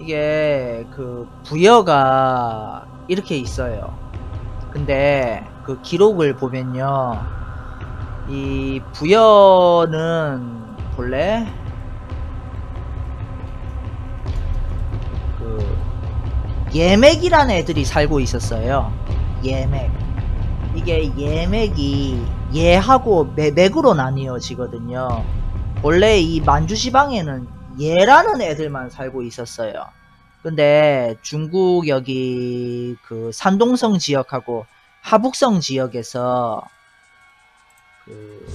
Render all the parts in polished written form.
이게 그 부여가 이렇게 있어요. 근데 그 기록을 보면요, 이 부여는 본래 그 예맥이라는 애들이 살고 있었어요. 예맥. 이게 예맥이 예하고 맥으로 나뉘어지거든요. 원래 이 만주지방에는 예라는 애들만 살고 있었어요. 근데 중국 여기 그 산동성 지역하고 하북성 지역에서 그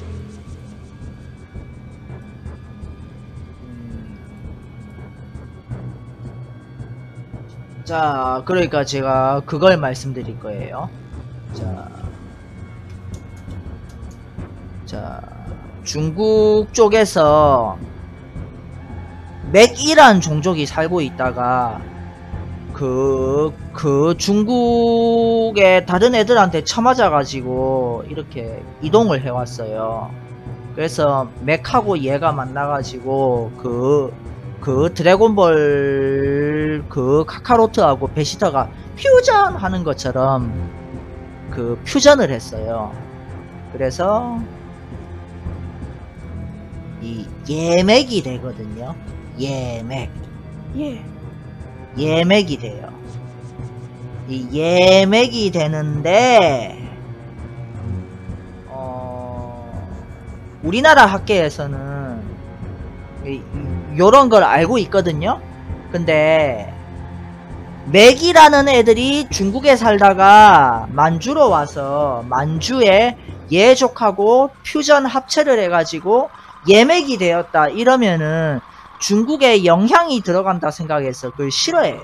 자, 그러니까 제가 그걸 말씀드릴 거예요. 자, 중국 쪽에서 맥이란 종족이 살고 있다가 그 중국의 다른 애들한테 처맞아가지고 이렇게 이동을 해왔어요. 그래서 맥하고 얘가 만나가지고 그 드래곤볼 그 카카로트하고 베시터가 퓨전 하는 것처럼 그 퓨전을 했어요. 그래서 이 예맥이 되거든요. 예맥. 예맥이 돼요. 이 예맥이 되는데 우리나라 학계에서는 요런 걸 알고 있거든요. 근데 맥이라는 애들이 중국에 살다가 만주로 와서 만주에 예족하고 퓨전 합체를 해가지고 예맥이 되었다 이러면은 중국에 영향이 들어간다 생각해서 그걸 싫어해요.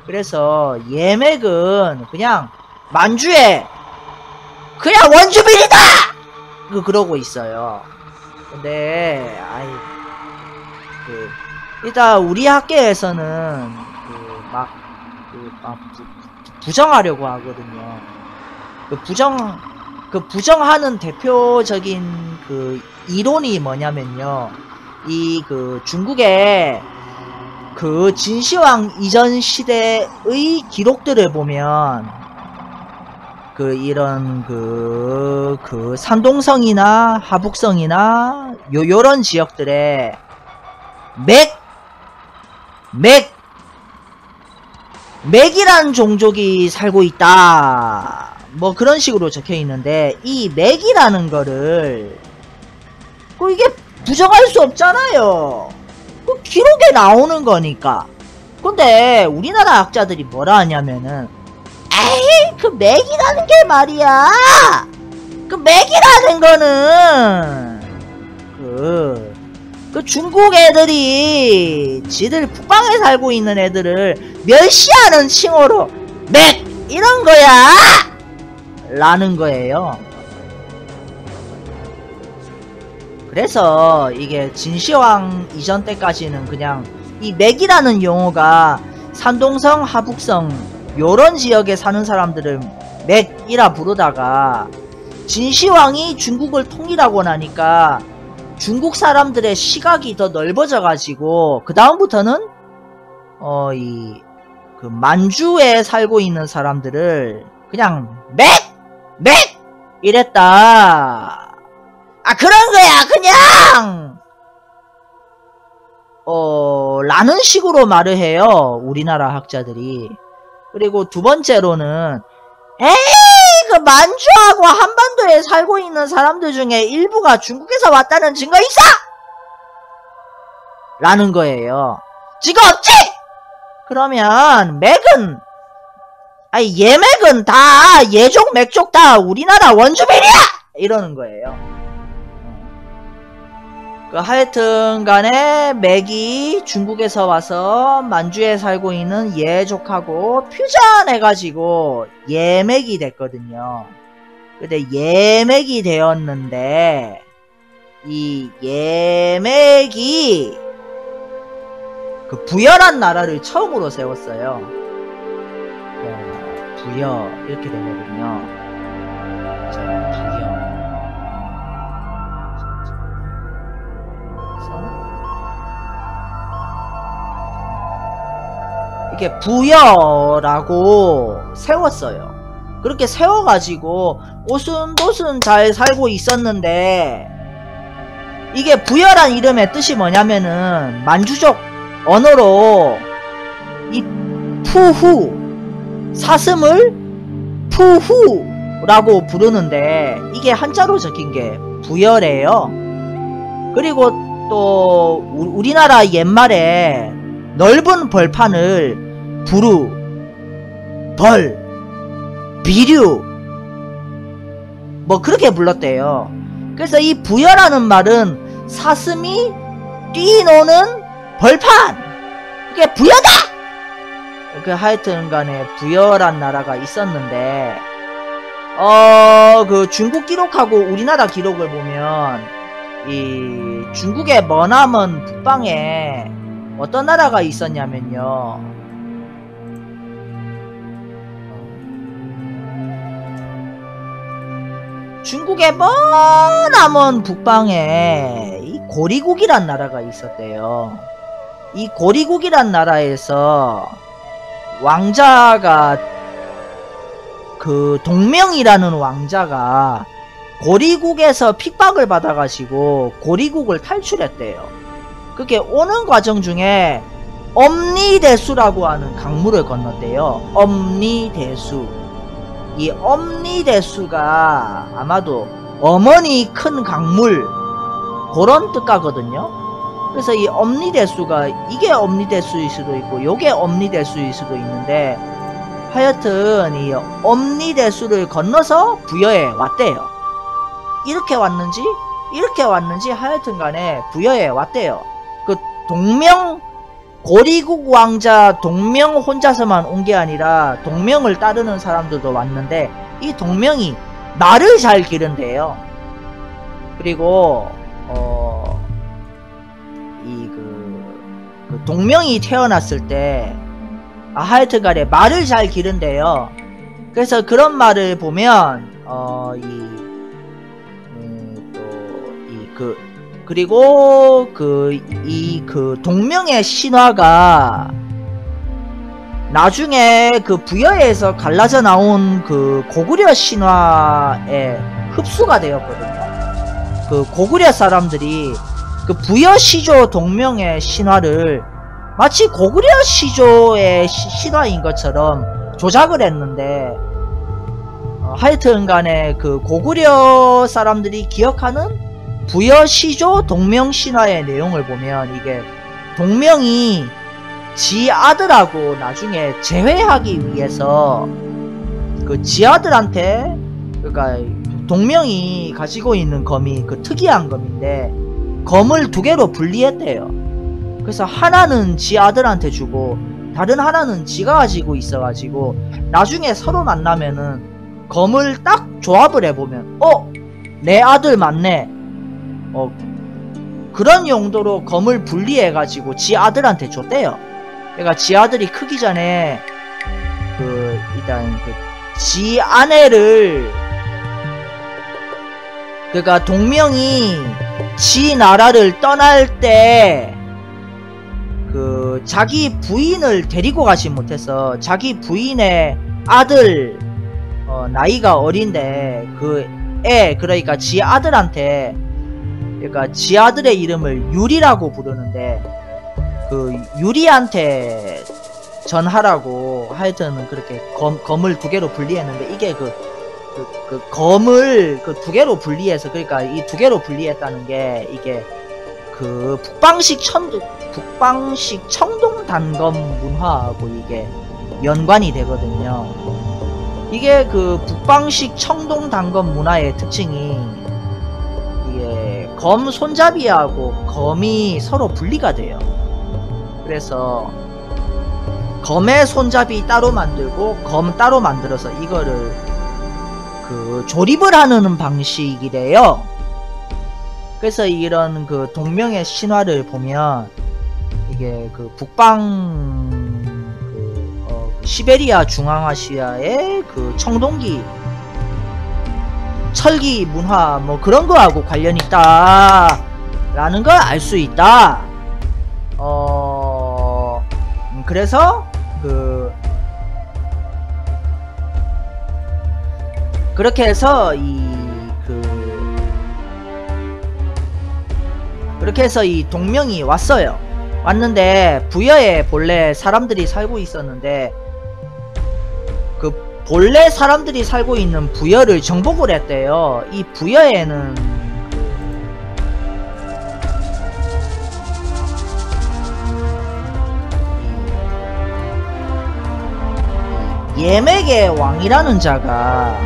그래서 예맥은 그냥 만주에 그냥 원주민이다! 그러고 있어요. 근데 일단 우리 학계에서는 부정하려고 하거든요. 부정하는 대표적인 그 이론이 뭐냐면요, 이 그 중국의 그 진시황 이전 시대의 기록들을 보면 이런 산동성이나 하북성이나 요런 지역들에 맥이란 종족이 살고 있다, 뭐 그런 식으로 적혀 있는데, 이 맥이라는 거를 이게 부정할 수 없잖아요. 기록에 나오는 거니까. 근데 우리나라 학자들이 뭐라 하냐면은, 에이, 그 맥이라는 게 말이야, 그 맥이라는 거는 그 중국 애들이 지들 북방에 살고 있는 애들을 멸시하는 칭호로 맥 이런 거야 라는 거예요. 그래서 이게 진시황 이전 때까지는 그냥 이 맥이라는 용어가 산동성, 하북성 요런 지역에 사는 사람들을 맥이라 부르다가 진시황이 중국을 통일하고 나니까 중국 사람들의 시각이 더 넓어져 가지고 그 다음부터는 그 만주에 살고 있는 사람들을 그냥 맥 이랬다. 그런 거야 그냥 라는 식으로 말을 해요, 우리나라 학자들이. 그리고 두 번째로는, 에이, 그 만주하고 한반도에 살고 있는 사람들 중에 일부가 중국에서 왔다는 증거 있어! 라는 거예요. 증거 없지? 그러면 맥은, 예맥은 다 예족 맥족 다 우리나라 원주민이야! 이러는 거예요. 하여튼 간에 맥이 중국에서 와서 만주에 살고 있는 예족하고 퓨전 해가지고 예맥이 됐거든요. 근데 예맥이 되었는데 이 예맥이 그 부여란 나라를 처음으로 세웠어요. 부여 이렇게 되거든요. 자, 부여. 이렇게 부여라고 세웠어요. 그렇게 세워가지고 오순도순 잘 살고 있었는데, 이게 부여란 이름의 뜻이 뭐냐면은 만주족 언어로 이 푸후, 사슴을 푸후라고 부르는데 이게 한자로 적힌 게 부여래요. 그리고 또 우리나라 옛말에 넓은 벌판을 부루, 벌, 비류 뭐 그렇게 불렀대요. 그래서 이 부여라는 말은 사슴이 뛰노는 벌판, 그게 부여다! 그 하여튼간에 부여란 나라가 있었는데, 그 중국 기록하고 우리나라 기록을 보면 이 중국의 머나먼 북방에 어떤 나라가 있었냐면요, 중국의 머나먼 북방에 이 고리국이란 나라가 있었대요. 이 고리국이란 나라에서 왕자가, 그 동명이라는 왕자가 고리국에서 핍박을 받아가지고 고리국을 탈출했대요. 그렇게 오는 과정 중에 엄니대수라고 하는 강물을 건넜대요. 엄니대수. 이 엄니대수가 아마도 어머니 큰 강물, 그런 뜻가거든요. 그래서 이 엄니대수가, 이게 엄니대수일 수도 있고 요게 엄니대수일 수도 있는데, 하여튼 이 엄니대수를 건너서 부여에 왔대요. 이렇게 왔는지 하여튼 간에 부여에 왔대요. 그 동명, 고리국 왕자 동명 혼자서만 온 게 아니라 동명을 따르는 사람들도 왔는데, 이 동명이 말을 잘 기른대요. 그리고 그 동명이 태어났을 때 하여튼간에 말을 잘 기른대요. 그래서 그런 말을 보면 그리고 그 동명의 신화가 나중에 그 부여에서 갈라져 나온 그 고구려 신화에 흡수가 되었거든요. 그 고구려 사람들이 그 부여 시조 동명의 신화를 마치 고구려 시조의 신화인 것처럼 조작을 했는데, 하여튼간에 그 고구려 사람들이 기억하는 부여 시조 동명 신화의 내용을 보면, 이게 동명이 지 아들하고 나중에 재회하기 위해서 그 지 아들한테, 그러니까 동명이 가지고 있는 검이 그 특이한 검인데 검을 두 개로 분리했대요. 그래서 하나는 지 아들한테 주고 다른 하나는 지가 가지고 있어가지고 나중에 서로 만나면은 검을 딱 조합을 해보면 내 아들 맞네, 그런 용도로 검을 분리해가지고 지 아들한테 줬대요. 그러니까 지 아들이 크기 전에 일단 지 아내를, 그러니까 동명이 지 나라를 떠날 때 자기 부인을 데리고 가지 못해서 자기 부인의 아들, 나이가 어린데 그러니까 지 아들한테, 그러니까 지 아들의 이름을 유리라고 부르는데 그 유리한테 전하라고 하여튼 그렇게 검을 두 개로 분리했는데, 이게 검을 그 두 개로 분리해서, 그러니까 이 두 개로 분리했다는 게 이게 그 북방식 청동 단검 문화하고 이게 연관이 되거든요. 이게 그 북방식 청동 단검 문화의 특징이, 이게 검 손잡이하고 검이 서로 분리가 돼요. 그래서 검의 손잡이 따로 만들고 검 따로 만들어서 이거를 조립을 하는 방식이래요. 그래서 이런 그 동명의 신화를 보면 이게 그 북방 시베리아 중앙아시아의 그 청동기 철기 문화 뭐 그런 거하고 관련이 있다 라는 걸 알 수 있다. 그래서 그 그렇게 해서 그렇게 해서 이 동명이 왔어요. 왔는데 부여에 본래 사람들이 살고 있었는데 그 본래 사람들이 살고 있는 부여를 정복을 했대요. 이 부여에는 예맥의 왕이라는 자가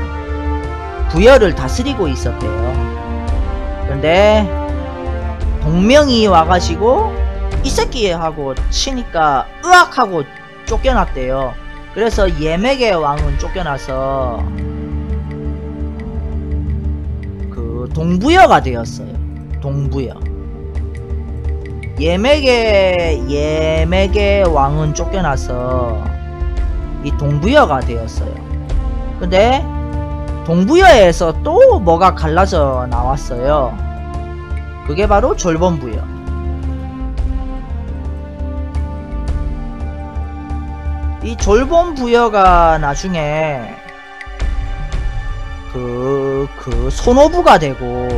부여를 다스리고 있었대요. 근데 동명이 와가지고 이 새끼하고 치니까 으악하고 쫓겨났대요. 그래서 예맥의 왕은 쫓겨나서 그 동부여가 되었어요. 동부여. 예맥의 왕은 쫓겨나서 이 동부여가 되었어요. 근데 동부여에서 또 뭐가 갈라져 나왔어요. 그게 바로 졸본부여. 이 졸본부여가 나중에 그 손오부가 되고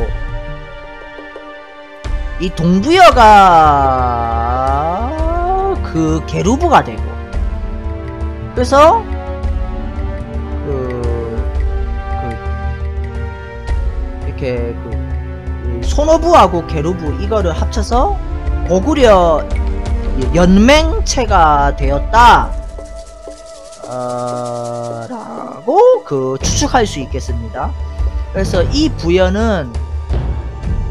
이 동부여가 그 계루부가 되고, 그래서 이렇게 손오부하고 계루부 이거를 합쳐서 고구려 연맹체가 되었다 라고 추측할 수 있겠습니다. 그래서 이 부여는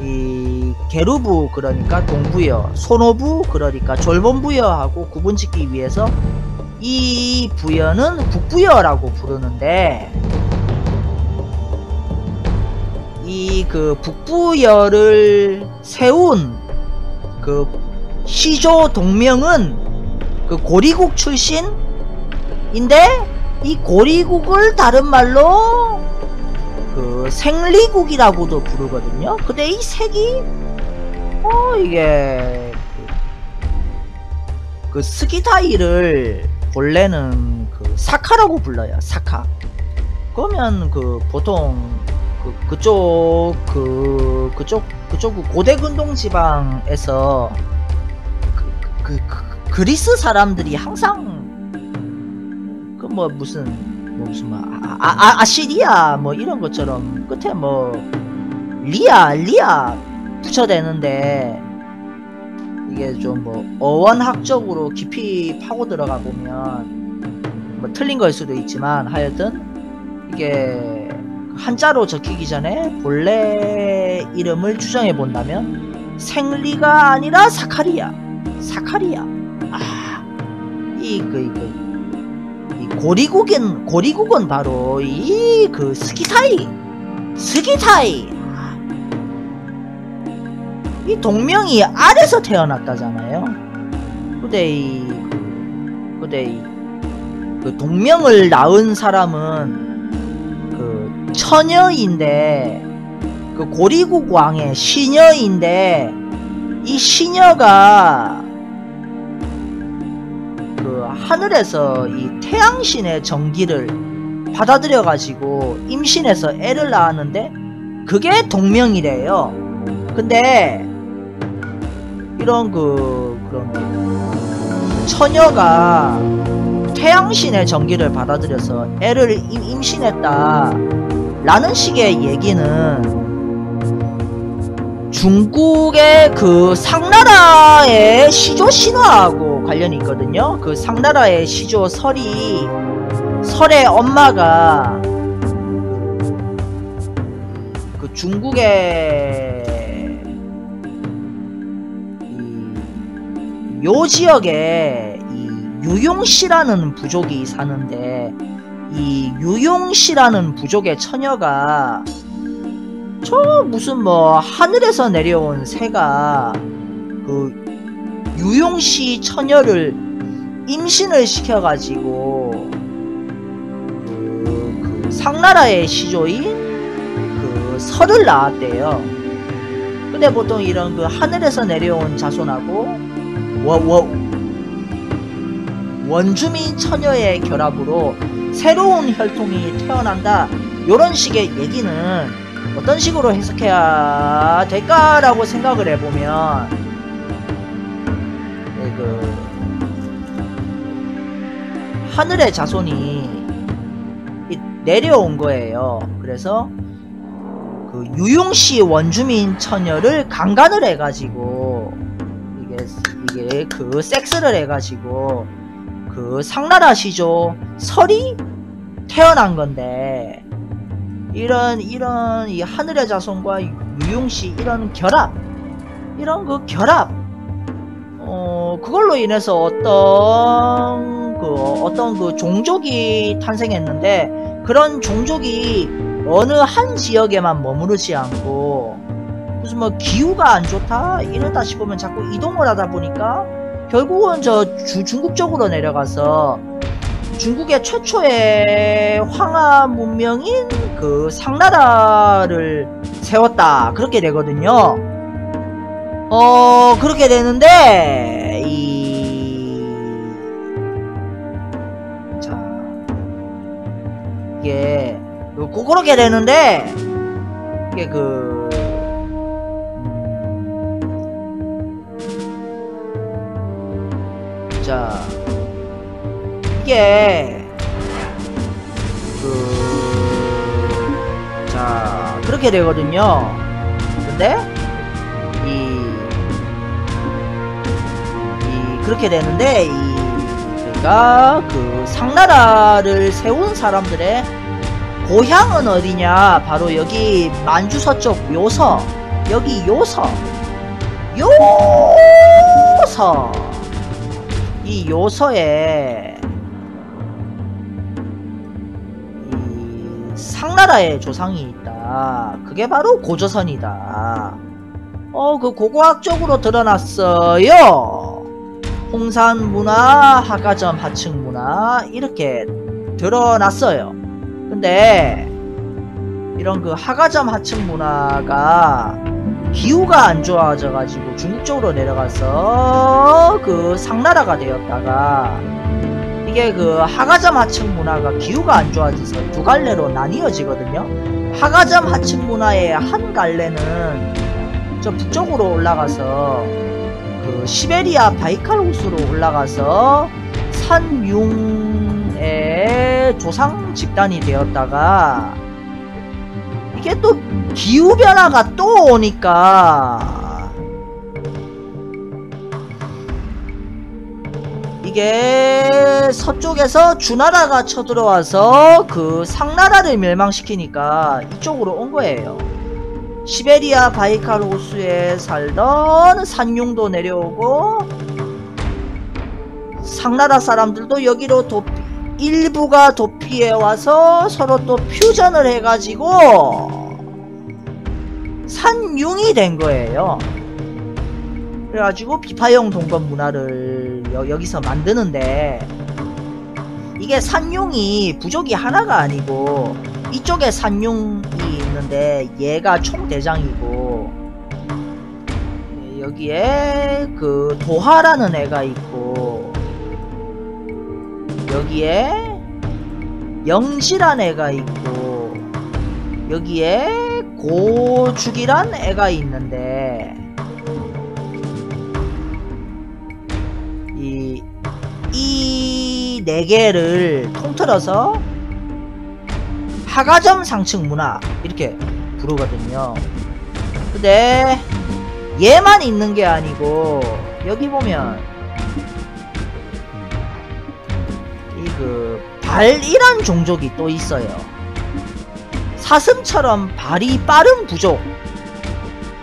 이 계루부, 그러니까 동부여, 손오부, 그러니까 졸본부여하고 구분짓기 위해서 이 부여는 국부여라고 부르는데, 이 북부여를 세운 그 시조 동명은 그 고리국 출신인데, 이 고리국을 다른 말로 그 생리국이라고도 부르거든요. 근데 이 색이 이게 그 스기타이를 본래는 사카라고 불러요. 사카. 그러면 보통 그쪽 고대 근동 지방에서 그리스 사람들이 항상 아시리아 뭐 이런 것처럼 끝에 뭐 리아 붙여대는데, 이게 좀 어원학적으로 깊이 파고 들어가 보면 틀린 걸 수도 있지만, 하여튼 이게 한자로 적히기 전에 본래 이름을 추정해 본다면 생리가 아니라 사카리아. 이 고리국은 바로 이 스기타이. 이 동명이 아래서 태어났다잖아요. 근데 그 동명을 낳은 사람은 처녀인데, 그 고리국 왕의 시녀인데, 이 시녀가 하늘에서 이 태양신의 정기를 받아들여 가지고 임신해서 애를 낳았는데, 그게 동명이래요. 근데 이런 그런 처녀가 태양신의 정기를 받아들여서 애를 임신했다 라는 식의 얘기는 중국의 상나라의 시조 신화하고 관련이 있거든요. 상나라의 시조 설의 엄마가 중국의 요 지역에 유용씨라는 부족이 사는데, 이 유용씨라는 부족의 처녀가 무슨 하늘에서 내려온 새가 유용씨 처녀를 임신을 시켜가지고 상나라의 시조인 설을 낳았대요. 근데 보통 이런 하늘에서 내려온 자손하고 원주민 처녀의 결합으로 새로운 혈통이 태어난다. 요런 식의 얘기는 어떤 식으로 해석해야 될까라고 생각을 해보면, 하늘의 자손이 내려온 거예요. 그래서 그 유용시 원주민 처녀를 강간을 해가지고 이게 그 섹스를 해가지고 그 상나라 시조 설이 태어난 건데, 이런 이 하늘의 자손과 유용시 이런 결합, 그걸로 인해서 어떤 그 종족이 탄생했는데, 그런 종족이 어느 한 지역에만 머무르지 않고 무슨 뭐 기후가 안 좋다 이러다 싶으면 자꾸 이동을 하다 보니까 결국은 중국 쪽으로 내려가서 중국의 최초의 황하 문명인 그 상나라를 세웠다, 그렇게 되거든요. 그렇게 되는데, 이게 그렇게 되는데, 이게 이게 그렇게 되거든요. 근데 그렇게 되는데, 그러니까 그 상나라를 세운 사람들의 고향은 어디냐? 바로 여기 만주 서쪽 요서, 여기 요서. 이 요서에 이 상나라의 조상이 있다. 그게 바로 고조선이다. 그 고고학적으로 드러났어요. 홍산 문화, 하가점 하층 문화, 이렇게 드러났어요. 근데 이런 그 하가점 하층 문화가 기후가 안 좋아져 가지고 중국 쪽으로 내려가서 그 상나라가 되었다가, 이게 그 하가점 하층 문화가 기후가 안 좋아져서 두 갈래로 나뉘어지거든요. 하가점 하층 문화의 한 갈래는 저 북쪽으로 올라가서 그 시베리아 바이칼 호수로 올라가서 산융의 조상 집단이 되었다가, 이게 또 기후변화가 또 오니까 이게 서쪽에서 주나라가 쳐들어와서 그 상나라를 멸망시키니까 이쪽으로 온 거예요. 시베리아 바이칼 호수에 살던 산융도 내려오고, 상나라 사람들도 여기로 일부가 도피해 와서 서로 또 퓨전을 해가지고 산융이 된 거예요. 그래가지고 비파형 동건 문화를 여기서 만드는데, 이게 산융이 부족이 하나가 아니고 이쪽에 산융이 있는데 얘가 총대장이고, 여기에 그 도하라는 애가 있고, 여기에 영지란 애가 있고, 여기에 고죽이란 애가 있는데, 이 네 개를 통틀어서 하가점 상층 문화 이렇게 부르거든요. 근데 얘만 있는 게 아니고, 여기 보면 발이란 종족이 또 있어요. 사슴처럼 발이 빠른 부족,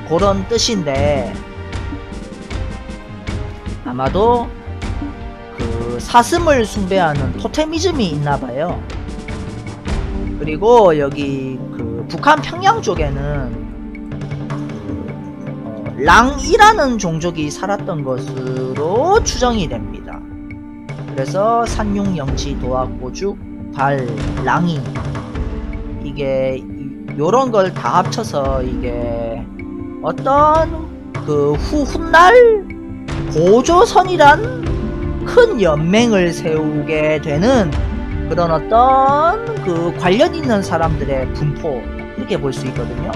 그런 뜻인데, 아마도 그 사슴을 숭배하는 토테미즘이 있나봐요. 그리고 여기 그 북한 평양 쪽에는 랑이라는 종족이 살았던 것으로 추정이 됩니다. 그래서 산융, 영치, 도화, 고죽, 발, 랑이, 이게 요런 걸 다 합쳐서 이게 어떤 그 훗날 고조선이란 큰 연맹을 세우게 되는 그런 어떤 그 관련 있는 사람들의 분포, 이렇게 볼 수 있거든요.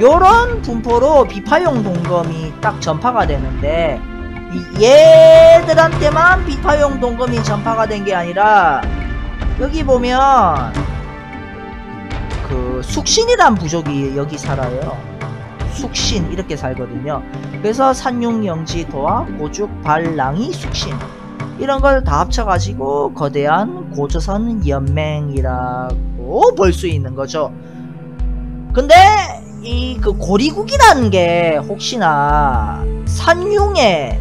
요런 분포로 비파용 동검이 딱 전파가 되는데, 얘들한테만 비파용 동검이 전파가 된 게 아니라 여기 보면 그 숙신이란 부족이 여기 살아요. 숙신 이렇게 살거든요. 그래서 산육영지 도화 고죽 발랑이 숙신, 이런 걸 다 합쳐가지고 거대한 고조선 연맹이라고 볼 수 있는 거죠. 근데 이 그 고리국이라는 게 혹시나 산융의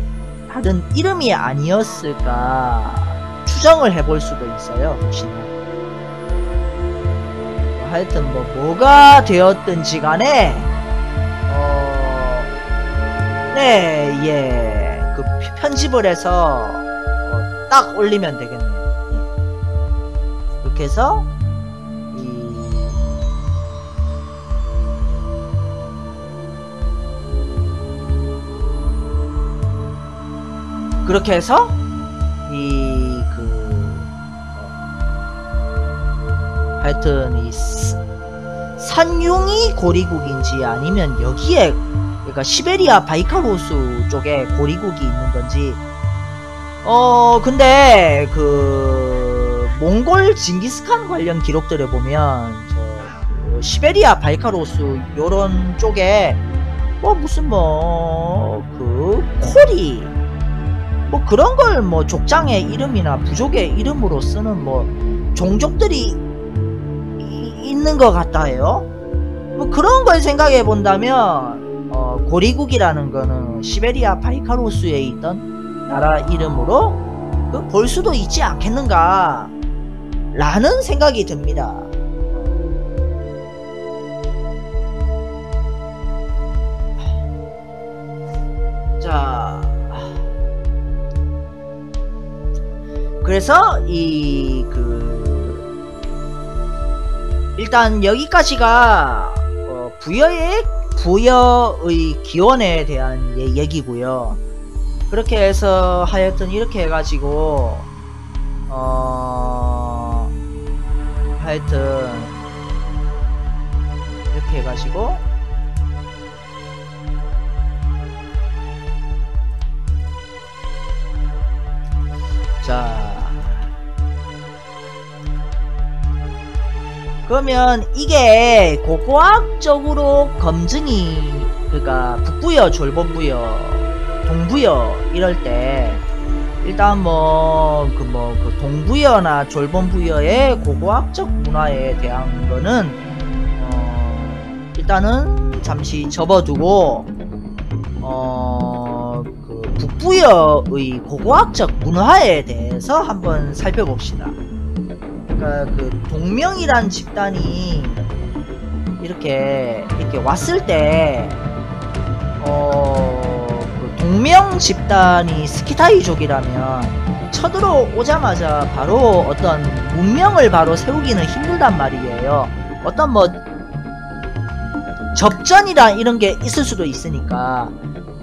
다른 이름이 아니었을까 추정을 해볼 수도 있어요. 혹시나. 하여튼 뭐가 되었든지 간에 네, 예, 그 편집을 해서 딱 올리면 되겠네요. 이렇게 해서 그렇게 해서 하여튼 이 산융이 고리국인지 아니면 여기에 그러니까 시베리아 바이카로스 쪽에 고리국이 있는 건지, 근데 그 몽골 징기스칸 관련 기록들을 보면 저 시베리아 바이카로스 요런 쪽에 무슨 그 코리 그런 걸 족장의 이름이나 부족의 이름으로 쓰는 종족들이 있는 것 같다 해요. 그런 걸 생각해 본다면 고리국이라는 거는 시베리아 바이카로스에 있던 나라 이름으로 볼 수도 있지 않겠는가 라는 생각이 듭니다. 자, 그래서 일단 여기까지가 부여의 기원에 대한 얘기고요. 그렇게 해서 하여튼 이렇게 해가지고 하여튼 이렇게 해가지고 자, 그러면 이게 고고학적으로 검증이 그러니까 북부여, 졸본부여, 동부여 이럴 때 일단 그 동부여나 졸본부여의 고고학적 문화에 대한 거는 일단은 잠시 접어두고 그 북부여의 고고학적 문화에 대해서 한번 살펴봅시다. 그러니까 그 동명이란 집단이 이렇게 왔을 때 그 동명 집단이 스키타이족이라면 쳐들어오자마자 바로 어떤 문명을 바로 세우기는 힘들단 말이에요. 어떤 접전이란 이런 게 있을 수도 있으니까.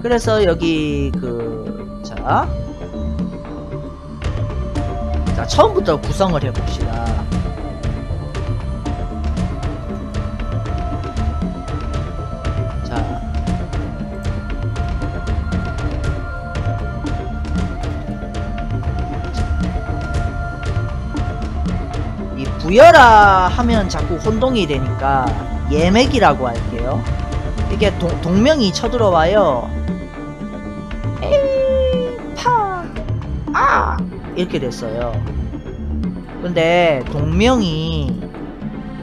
그래서 여기 자 처음부터 구성을 해봅시다. 자, 이 부여라 하면 자꾸 혼동이 되니까 예맥이라고 할게요. 이게 동명이 쳐들어와요. 이렇게 됐어요. 근데 동명이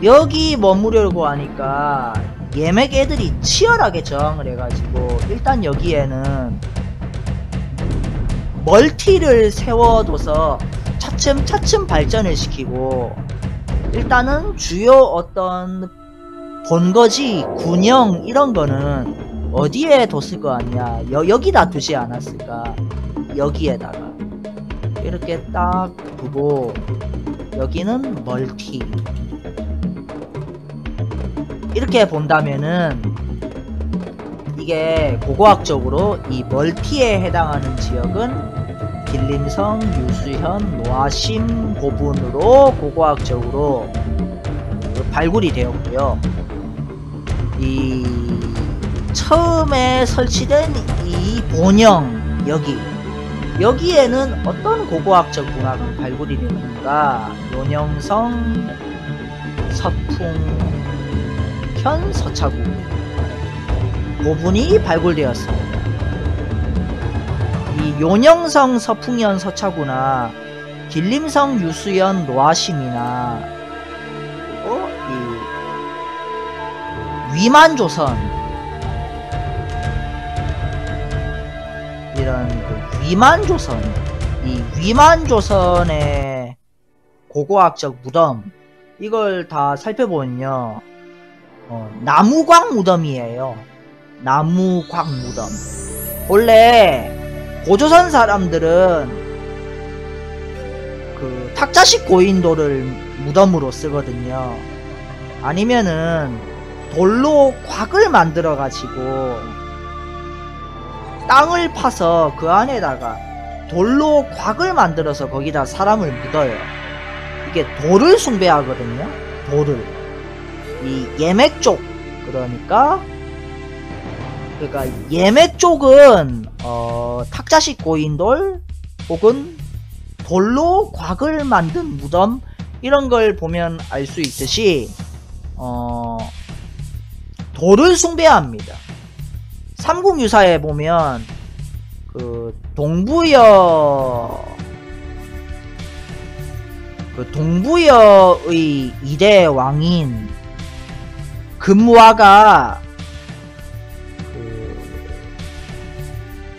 여기 머무려고 하니까 예맥 애들이 치열하게 저항을 해가지고 일단 여기에는 멀티를 세워둬서 차츰차츰 발전을 시키고, 일단은 주요 어떤 본거지, 군영 이런 거는 어디에 뒀을 거 아니야. 여기다 두지 않았을까. 여기에다가 이렇게 딱 두고 여기는 멀티 이렇게 본다면은 이게 고고학적으로 이 멀티에 해당하는 지역은 길림성, 유수현, 노아심 고분으로 고고학적으로 발굴이 되었고요. 이 처음에 설치된 이 본영 여기에는 어떤 고고학적 문화가 발굴이 되는가? 요녕성, 서풍현, 서차구 고분이 발굴되었습니다. 이 요녕성, 서풍현, 서차구나 길림성, 유수현, 노아심이나 이 위만조선 이런 그 위만조선 이 위만조선의 고고학적 무덤 이걸 다 살펴보면요 나무광 무덤이에요. 나무광 무덤. 원래 고조선 사람들은 그 탁자식 고인돌을 무덤으로 쓰거든요. 아니면은 돌로 곽을 만들어 가지고 땅을 파서 그 안에다가 돌로 곽을 만들어서 거기다 사람을 묻어요. 이게 돌을 숭배하거든요. 돌을. 이 예맥 쪽 그러니까 예맥 쪽은 탁자식 고인돌 혹은 돌로 곽을 만든 무덤 이런 걸 보면 알 수 있듯이 돌을 숭배합니다. 삼국유사에 보면 그 동부여의 2대 왕인 금화가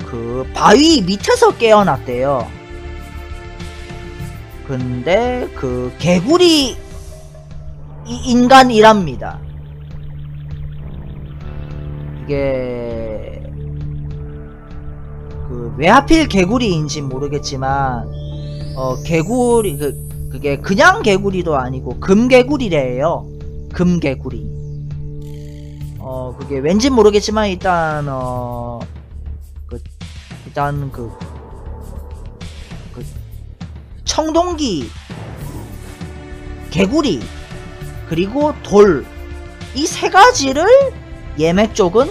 그 바위 밑에서 깨어났대요. 근데 그 개구리 인간이랍니다. 이게 그 왜 하필 개구리인지 모르겠지만 개구리 그게 그냥 개구리도 아니고 금개구리래요. 금개구리. 그게 왠지 모르겠지만 일단 그 청동기, 개구리, 그리고 돌 이 세 가지를 예맥 쪽은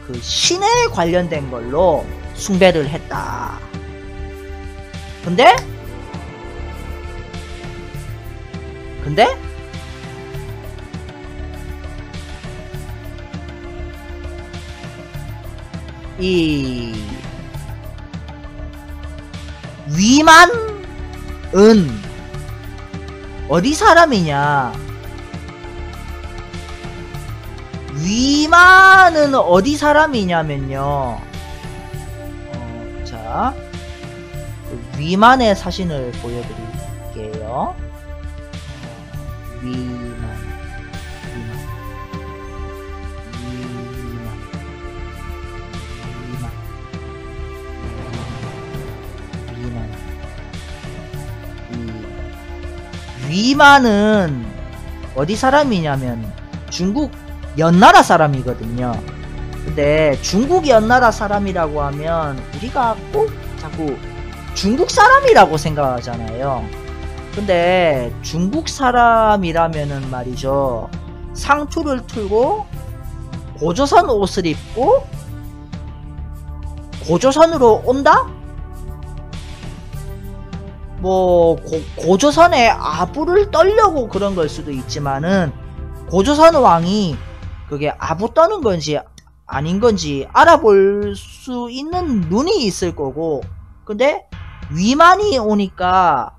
그 신에 관련된 걸로 숭배를 했다. 근데 이 위만은 어디 사람이냐? 위만은 어디 사람이냐면요. 자, 그 위만의 사진을 보여드릴게요. 위만. 위만은 어디 사람이냐면 중국 연나라 사람이거든요. 근데 중국 연나라 사람이라고 하면 우리가 꼭 자꾸 중국 사람이라고 생각하잖아요. 근데 중국 사람이라면은 말이죠, 상투를 틀고 고조선 옷을 입고 고조선으로 온다? 뭐 고조선의 아부를 떨려고 그런 걸 수도 있지만은 고조선 왕이 그게 아부 떠는 건지 아닌 건지 알아볼 수 있는 눈이 있을 거고, 근데 위만이 오니까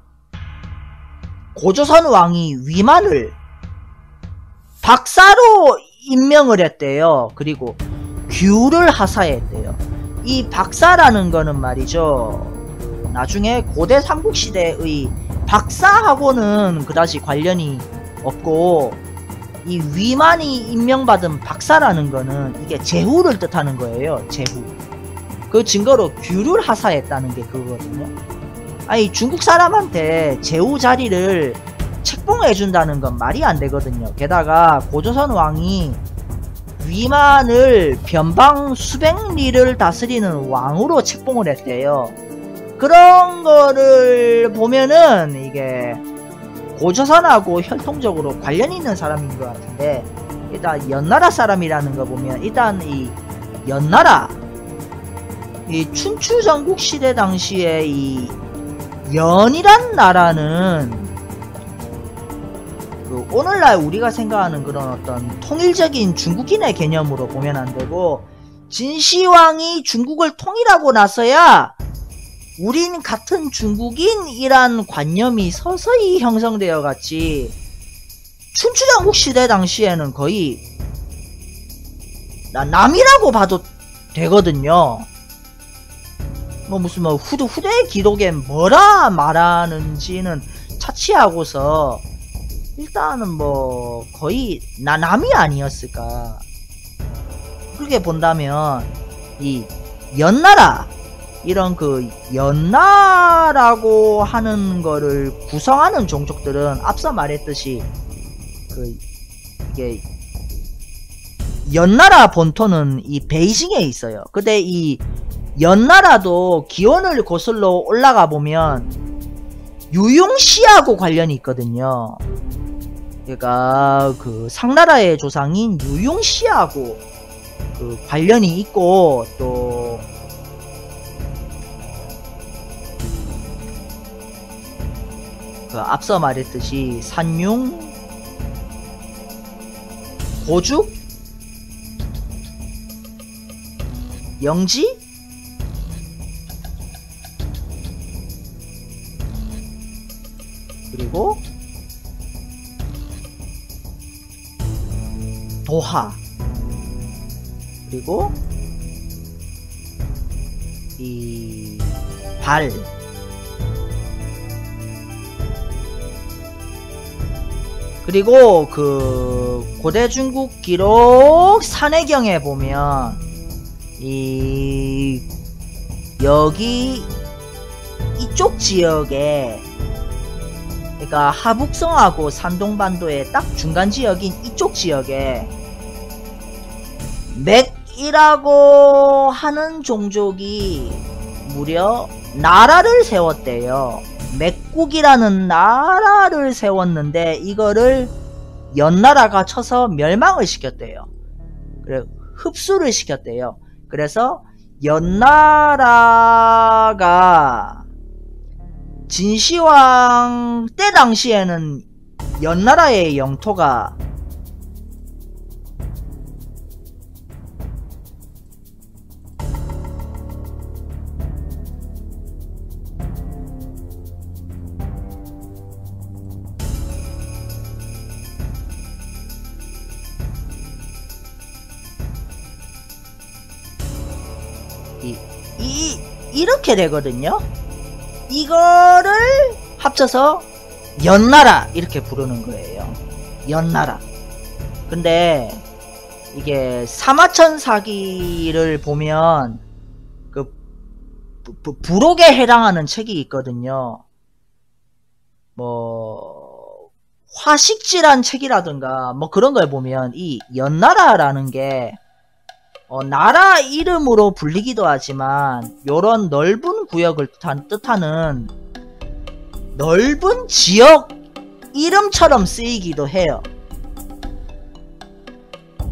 고조선 왕이 위만을 박사로 임명을 했대요. 그리고 규를 하사했대요. 이 박사라는 거는 말이죠, 나중에 고대 삼국시대의 박사하고는 그다지 관련이 없고, 이 위만이 임명받은 박사라는 거는 이게 제후를 뜻하는 거예요. 제후. 그 증거로 규를 하사했다는 게 그거거든요. 아니, 중국 사람한테 제후 자리를 책봉해준다는 건 말이 안 되거든요. 게다가 고조선 왕이 위만을 변방 수백 리를 다스리는 왕으로 책봉을 했대요. 그런 거를 보면은 이게 고조선하고 혈통적으로 관련이 있는 사람인 것 같은데, 일단 연나라 사람이라는 거 보면 일단 이 연나라, 이 춘추 전국 시대 당시에 이 연이란 나라는 그 오늘날 우리가 생각하는 그런 어떤 통일적인 중국인의 개념으로 보면 안 되고, 진시황이 중국을 통일하고 나서야 우린 같은 중국인이란 관념이 서서히 형성되어 갔지, 춘추전국 시대 당시에는 거의 남이라고 봐도 되거든요. 뭐 무슨 뭐 후대 기록에 뭐라 말하는지는 차치하고서 일단은 뭐 거의 남이 아니었을까. 그렇게 본다면 이 연나라, 이런 그 연나라고 하는 거를 구성하는 종족들은 앞서 말했듯이 그 이게 연나라 본토는 이 베이징에 있어요. 근데 이 연나라도 기원을 거슬러 올라가 보면 유용시하고 관련이 있거든요. 그러니까 그 상나라의 조상인 유용시하고 그 관련이 있고, 또 그 앞서 말했듯이 산융, 고죽, 영지, 그리고 도하, 그리고 이 발, 그리고 그 고대 중국 기록 산해경에 보면 이 여기 이쪽 지역에, 그러니까 하북성하고 산동반도의 딱 중간 지역인 이쪽 지역에 맥이라고 하는 종족이 무려 나라를 세웠대요. 맥국이라는 나라를 세웠는데 이거를 연나라가 쳐서 멸망을 시켰대요. 그래, 흡수를 시켰대요. 그래서 연나라가 진시황 때 당시에는 연나라의 영토가 이렇게 되거든요. 이거를 합쳐서 연나라 이렇게 부르는 거예요. 연나라. 근데 이게 사마천사기를 보면 그 부록에 해당하는 책이 있거든요. 뭐 화식지란 책이라든가 뭐 그런 걸 보면 이 연나라라는 게 나라 이름으로 불리기도 하지만 요런 넓은 구역을 뜻하는 넓은 지역 이름처럼 쓰이기도 해요.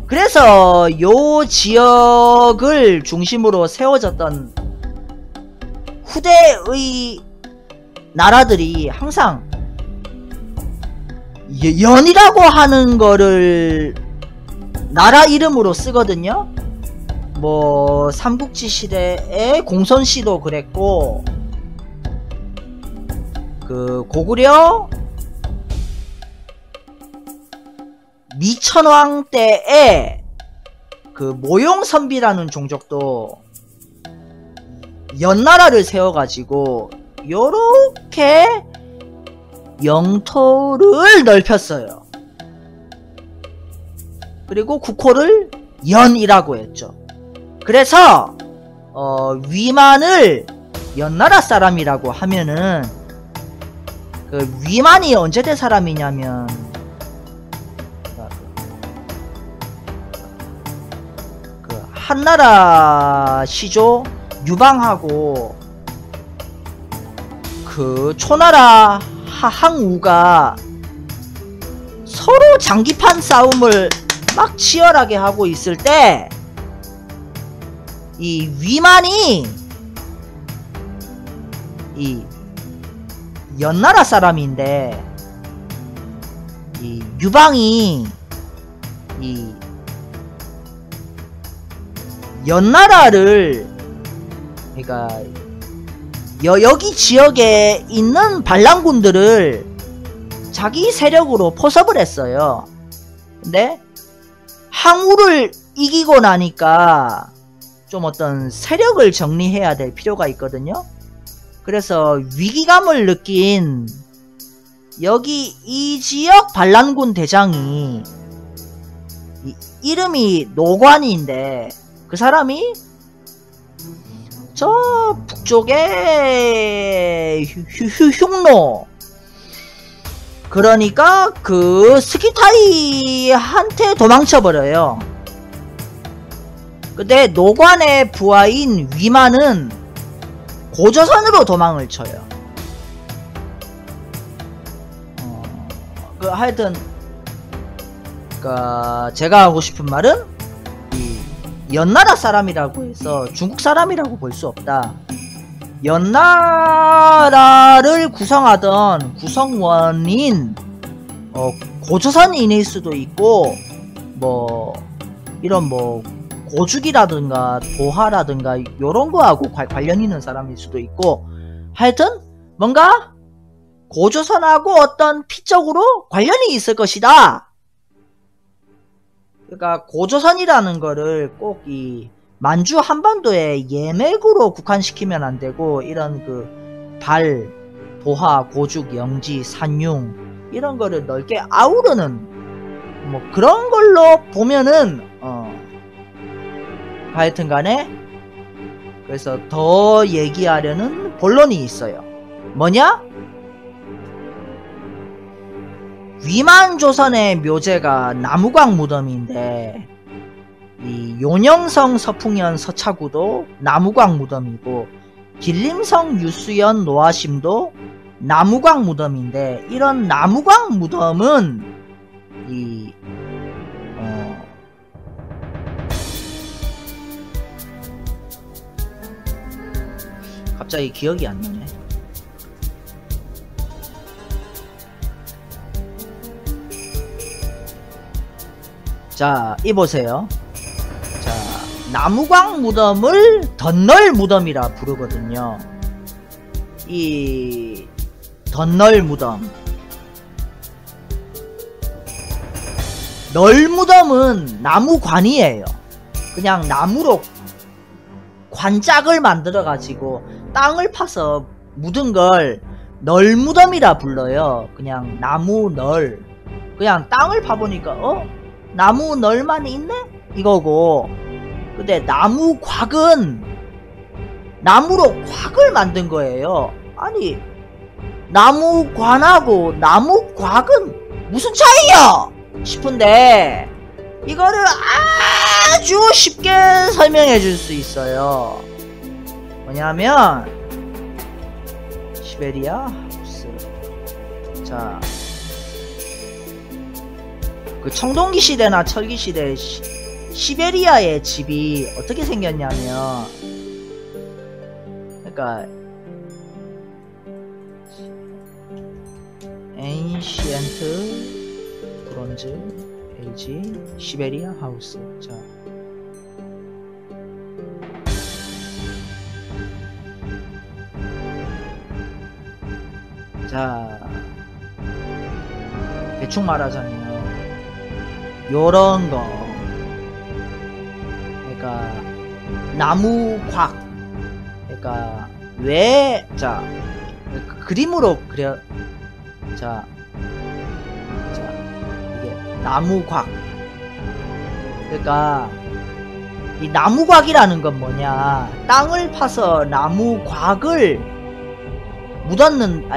그래서 요 지역을 중심으로 세워졌던 후대의 나라들이 항상 연이라고 하는 거를 나라 이름으로 쓰거든요. 뭐 삼국지 시대의 공선시도 그랬고, 그 고구려 미천왕 때에 그 모용선비라는 종족도 연나라를 세워가지고 요렇게 영토를 넓혔어요. 그리고 국호를 연이라고 했죠. 그래서 위만을 연나라 사람이라고 하면은 그 위만이 언제 된 사람이냐면 한나라 시조 유방하고 그 초나라 항우가 서로 장기판 싸움을 막 치열하게 하고 있을 때 이 위만이 이 연나라 사람인데 이 유방이 이 연나라를 그러니까 여기 지역에 있는 반란군들을 자기 세력으로 포섭을 했어요. 근데 항우를 이기고 나니까 좀 어떤 세력을 정리해야 될 필요가 있거든요. 그래서 위기감을 느낀 여기 이 지역 반란군 대장이 이름이 노관인데 그 사람이 저 북쪽에 흉노 그러니까 그 스키타이한테 도망쳐버려요. 근데 노관의 부하인 위만은 고조선으로 도망을 쳐요. 하여튼 제가 하고 싶은 말은 이 연나라 사람이라고 해서 중국 사람이라고 볼 수 없다. 연나라를 구성하던 구성원인 고조선인일 수도 있고 뭐 이런 뭐 고죽이라든가 도하라든가 요런 거하고 관련 있는 사람일 수도 있고 하여튼 뭔가 고조선하고 어떤 피적으로 관련이 있을 것이다. 그러니까 고조선이라는 거를 꼭 이 만주 한반도의 예맥으로 국한시키면 안 되고 이런 그 발, 도하, 고죽, 영지, 산융 이런 거를 넓게 아우르는 뭐 그런 걸로 보면은 하여튼 간에 그래서 더 얘기하려는 본론이 있어요. 뭐냐? 위만조선의 묘제가 나무광 무덤인데 이 용영성 서풍현 서차구도 나무광 무덤이고 길림성 유수연 노아심도 나무광 무덤인데 이런 나무광 무덤은 이 갑자기 기억이 안 나네. 자, 이 보세요. 자, 나무광 무덤을 덧널 무덤이라 부르거든요. 이 덧널 무덤. 널 무덤은 나무관이에요. 그냥 나무로 관짝을 만들어 가지고 땅을 파서 묻은 걸 널무덤이라 불러요. 그냥 나무 널. 그냥 땅을 파보니까 나무 널만 있네? 이거고. 근데 나무 곽은 나무로 곽을 만든 거예요. 아니 나무 관하고 나무 곽은 무슨 차이야? 싶은데 이거를 아주 쉽게 설명해 줄 수 있어요. 뭐냐면 시베리아 하우스. 자, 그 청동기 시대나 철기 시대 시베리아의 집이 어떻게 생겼냐면, 그러니까 엔시엔트 브론즈 에이지 시베리아 하우스. 자, 대충 말하자면 요런 거, 그러니까 나무 곽, 그러니까 왜, 자, 그림으로 그려. 자, 이게 나무 곽. 그러니까 이 나무 곽이라는 건 뭐냐? 땅을 파서 나무 곽을 묻은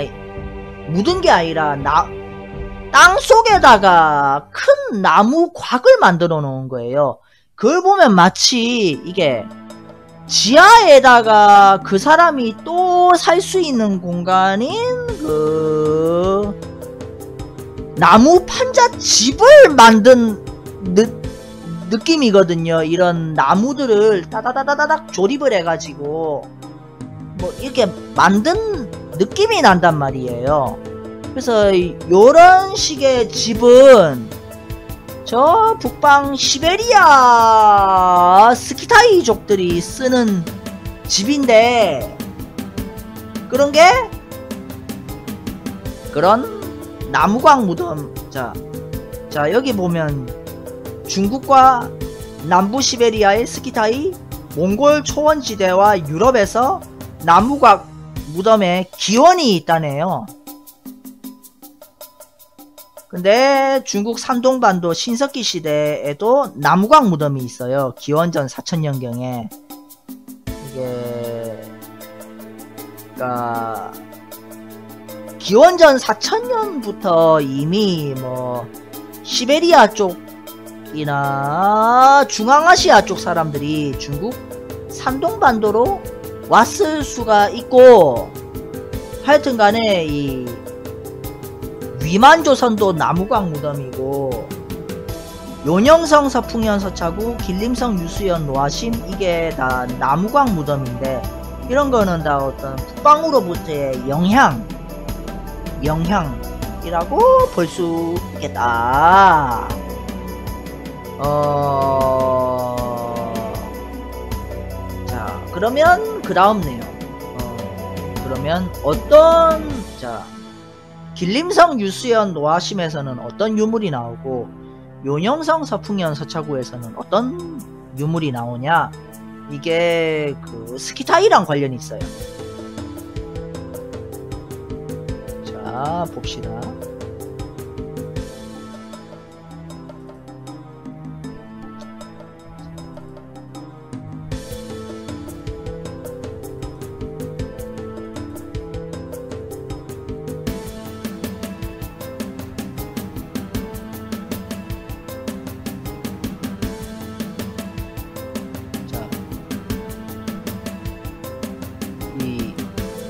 게 아니라 땅 속에다가 큰 나무 곽을 만들어 놓은 거예요. 그걸 보면 마치 이게 지하에다가 그 사람이 또 살 수 있는 공간인 그 나무 판자 집을 만든 느낌이거든요. 이런 나무들을 따다다다닥 조립을 해가지고 뭐 이렇게 만든 느낌이 난단 말이에요. 그래서 요런 식의 집은 저 북방 시베리아 스키타이족들이 쓰는 집인데, 그런 나무광 무덤. 자 여기 보면 중국과 남부 시베리아의 스키타이, 몽골 초원지대와 유럽에서 나무광 무덤에 기원이 있다네요. 근데 중국 산동반도 신석기 시대에도 나무광 무덤이 있어요. 기원전 4000년경에. 이게 그러니까 기원전 4000년부터 이미 뭐 시베리아 쪽이나 중앙아시아 쪽 사람들이 중국 산동반도로 왔을 수가 있고, 하여튼간에 이 위만조선도 나무광 무덤이고, 요녕성 서풍현 서차구, 길림성 유수연 노아심, 이게 다 나무광 무덤인데, 이런 거는 다 어떤 북방으로부터의 영향이라고 볼 수 있겠다. 자, 그러면 그 다음네요. 그러면 길림성 유수연 노아심에서는 어떤 유물이 나오고, 요녕성 서풍현 서차구에서는 어떤 유물이 나오냐? 이게 그 스키타이랑 관련이 있어요. 자, 봅시다.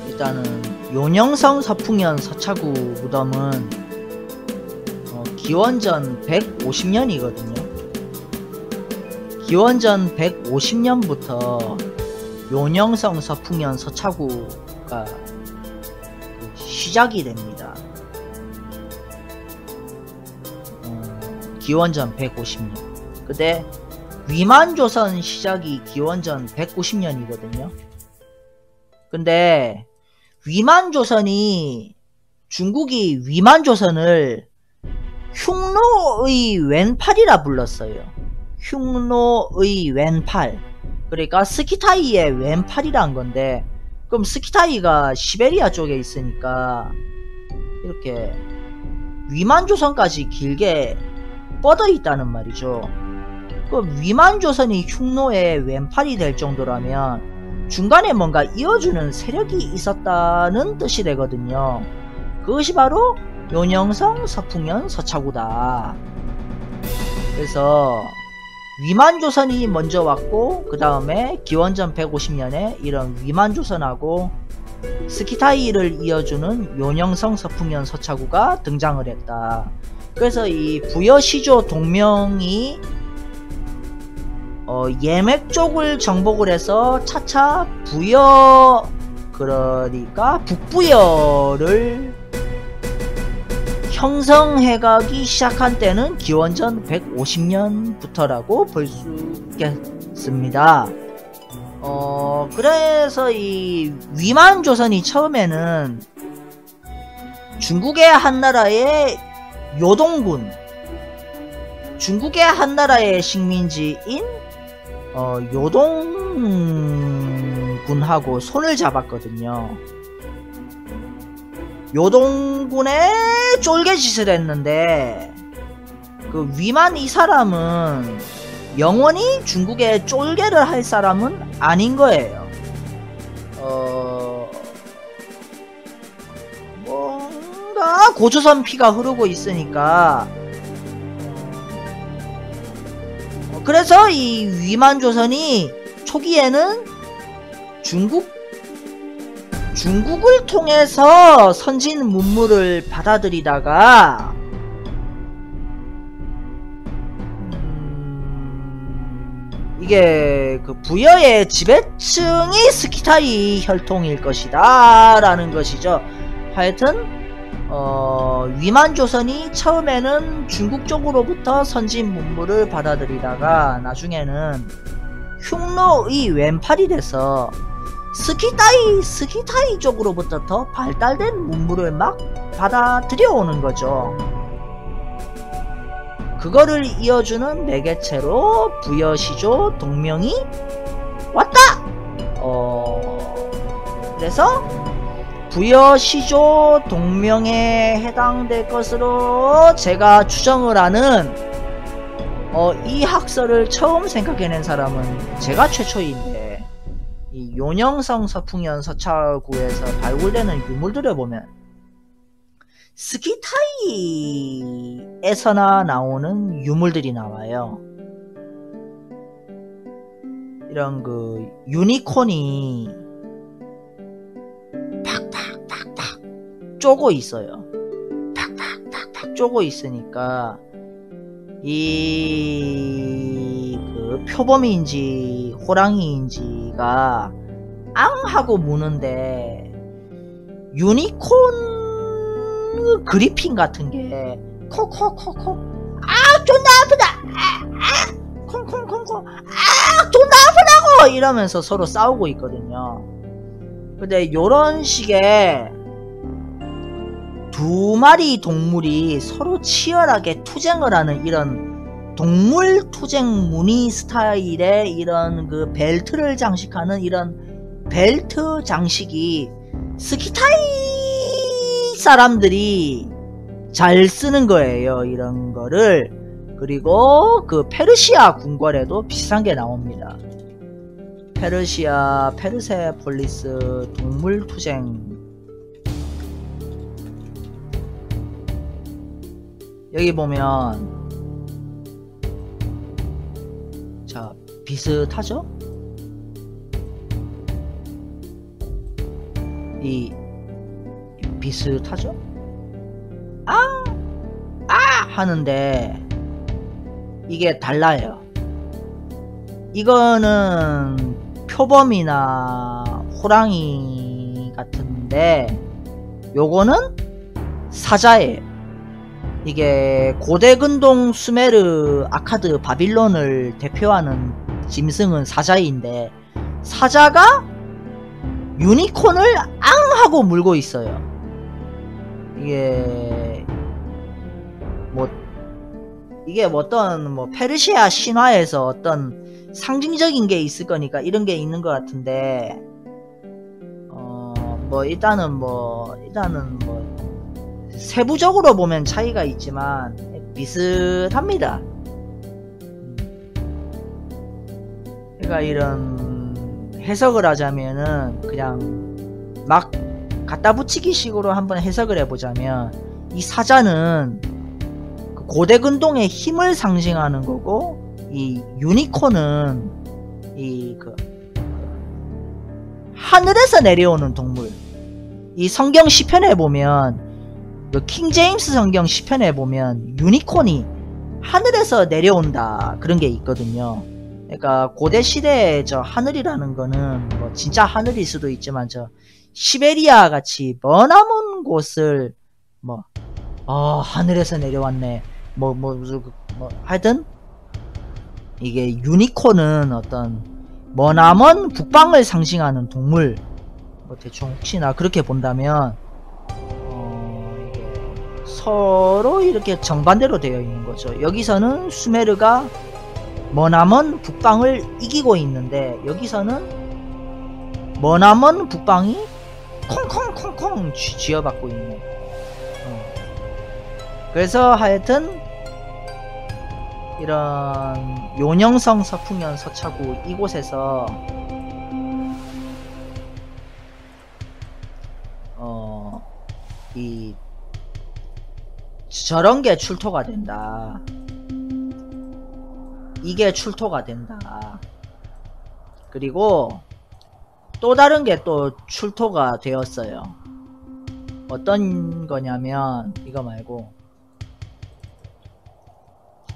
일단은 요녕성 서풍현 서차구 무덤은 기원전 150년이거든요. 기원전 150년부터 요녕성 서풍현 서차구가 시작이 됩니다. 기원전 150년. 근데 위만조선 시작이 기원전 190년이거든요. 근데 중국이 위만조선을 흉노의 왼팔이라 불렀어요. 흉노의 왼팔. 그러니까 스키타이의 왼팔이란 건데, 그럼 스키타이가 시베리아 쪽에 있으니까 이렇게 위만조선까지 길게 뻗어 있다는 말이죠. 그럼 위만조선이 흉노의 왼팔이 될 정도라면 중간에 뭔가 이어주는 세력이 있었다는 뜻이 되거든요. 그것이 바로 요녕성 서풍현 서차구다. 그래서 위만조선이 먼저 왔고, 그 다음에 기원전 150년에 이런 위만조선하고 스키타이를 이어주는 요녕성 서풍현 서차구가 등장을 했다. 그래서 이 부여시조 동명이 예맥 쪽을 정복을 해서 차차 부여, 그러니까 북부여를 형성해가기 시작한 때는 기원전 150년부터라고 볼 수 있겠습니다. 그래서 이 위만조선이 처음에는 중국의 한나라의 요동군, 중국의 한나라의 식민지인 요동군하고 손을 잡았거든요. 요동군에 쫄개짓을 했는데, 그 위만 이 사람은 영원히 중국에 쫄개를 할 사람은 아닌 거예요. 뭔가 고조선 피가 흐르고 있으니까 그래서 이 위만조선이 초기에는 중국을 통해서 선진 문물을 받아들이다가 이게 그 부여의 지배층이 스키타이 혈통일 것이다 라는 것이죠. 하여튼 위만조선이 처음에는 중국 쪽으로부터 선진 문물을 받아들이다가 나중에는 흉노의 왼팔이 돼서 스키타이 쪽으로부터 더 발달된 문물을 막 받아들여오는 거죠. 그거를 이어주는 매개체로 부여시조 동명이 왔다! 그래서 부여시조 동명에 해당될 것으로 제가 추정을 하는 이 학설을 처음 생각해낸 사람은 제가 최초인데, 이 요녕성 서풍현 서차구에서 발굴되는 유물들을 보면 스키타이에서나 나오는 유물들이 나와요. 이런 그 유니콘이 팍팍팍팍 쪼고 있어요. 팍팍팍팍 쪼고 있으니까 이 그 표범인지 호랑이인지가 앙 하고 무는데 유니콘 그리핀 같은 게 콕콕콕콕 존나 아프다 콩콩콩콩 존나 아프다고 이러면서 서로 싸우고 있거든요. 근데 요런 식의 두 마리 동물이 서로 치열하게 투쟁을 하는 이런 동물 투쟁 무늬 스타일의 이런 그 벨트를 장식하는 이런 벨트 장식이 스키타이 사람들이 잘 쓰는 거예요, 이런 거를. 그리고 그 페르시아 궁궐에도 비슷한 게 나옵니다. 페르시아 페르세폴리스 동물 투쟁. 여기 보면 자 비슷하죠? 이 비슷하죠? 하는데 이게 달라요. 이거는 표범이나 호랑이 같은데 요거는 사자예요. 이게 고대 근동 수메르 아카드 바빌론을 대표하는 짐승은 사자인데 사자가 유니콘을 앙 하고 물고 있어요. 이게 어떤 뭐 페르시아 신화에서 어떤 상징적인 게 있을 거니까 이런 게 있는 것 같은데 일단은 세부적으로 보면 차이가 있지만 비슷합니다. 그러니까 이런 해석을 하자면은 그냥 막 갖다 붙이기 식으로 한번 해석을 해보자면 이 사자는 그 고대 근동의 힘을 상징하는 거고 이 유니콘은 이 그 하늘에서 내려오는 동물. 이 성경 시편에 보면 그 킹 제임스 성경 시편에 보면 유니콘이 하늘에서 내려온다 그런 게 있거든요. 그러니까 고대 시대에 저 하늘이라는 거는 뭐 진짜 하늘일 수도 있지만 저 시베리아 같이 머나먼 곳을 하늘에서 내려왔네 하여튼 이게 유니콘은 어떤 머나먼 북방을 상징하는 동물. 대충 혹시나 그렇게 본다면 이게 서로 이렇게 정반대로 되어 있는 거죠. 여기서는 수메르가 머나먼 북방을 이기고 있는데 여기서는 머나먼 북방이 콩콩콩콩 쥐어받고 있네. 그래서 하여튼 이런 요녕성 서풍현 서차구 이곳에서 저런 게 출토가 된다. 이게 출토가 된다. 그리고 또 다른 게 또 출토가 되었어요. 어떤 거냐면 이거 말고,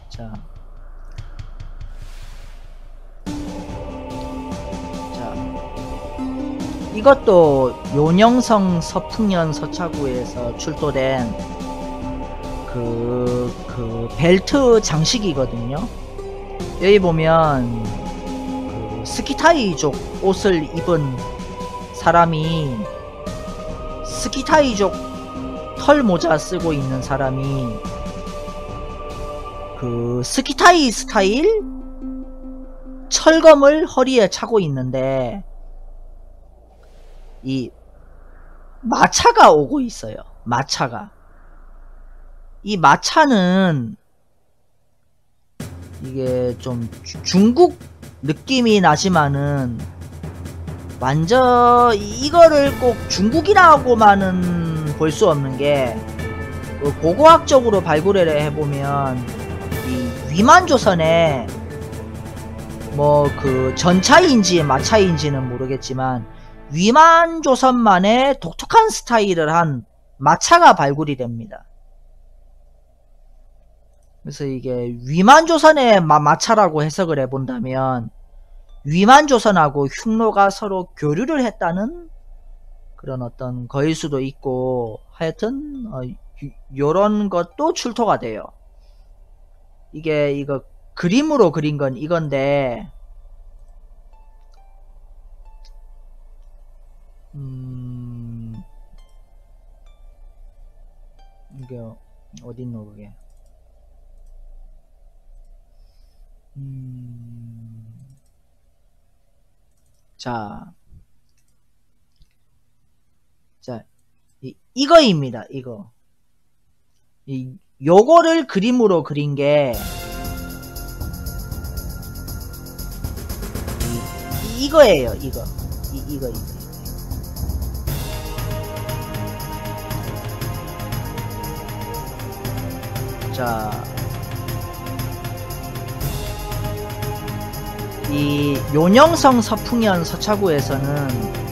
자 이것도 요녕성 서풍년 서차구에서 출토된 그 벨트 장식이거든요. 여기 보면 그 스키타이족 옷을 입은 사람이, 스키타이족 털 모자 쓰고 있는 사람이 그 스키타이 스타일 철검을 허리에 차고 있는데 이 마차가 오고 있어요. 마차가. 이 마차는 이게 좀 중국 느낌이 나지만은 완전 이거를 꼭 중국이라고만은 볼 수 없는 게, 고고학적으로 발굴을 해보면 이 위만조선에 뭐 그 전차인지 마차인지는 모르겠지만 위만조선만의 독특한 스타일을 한 마차가 발굴이 됩니다. 그래서 이게 위만조선의 마차라고 해석을 해본다면 위만조선하고 흉노가 서로 교류를 했다는 그런 어떤 거일 수도 있고, 하여튼 요런 것도 출토가 돼요. 이거 그림으로 그린 건 이건데, 이게 어딨노 그게. 자 이거입니다. 요거를 그림으로 그린 게 이거예요. 이거. 자, 이 요녕성 서풍현 서차구에서는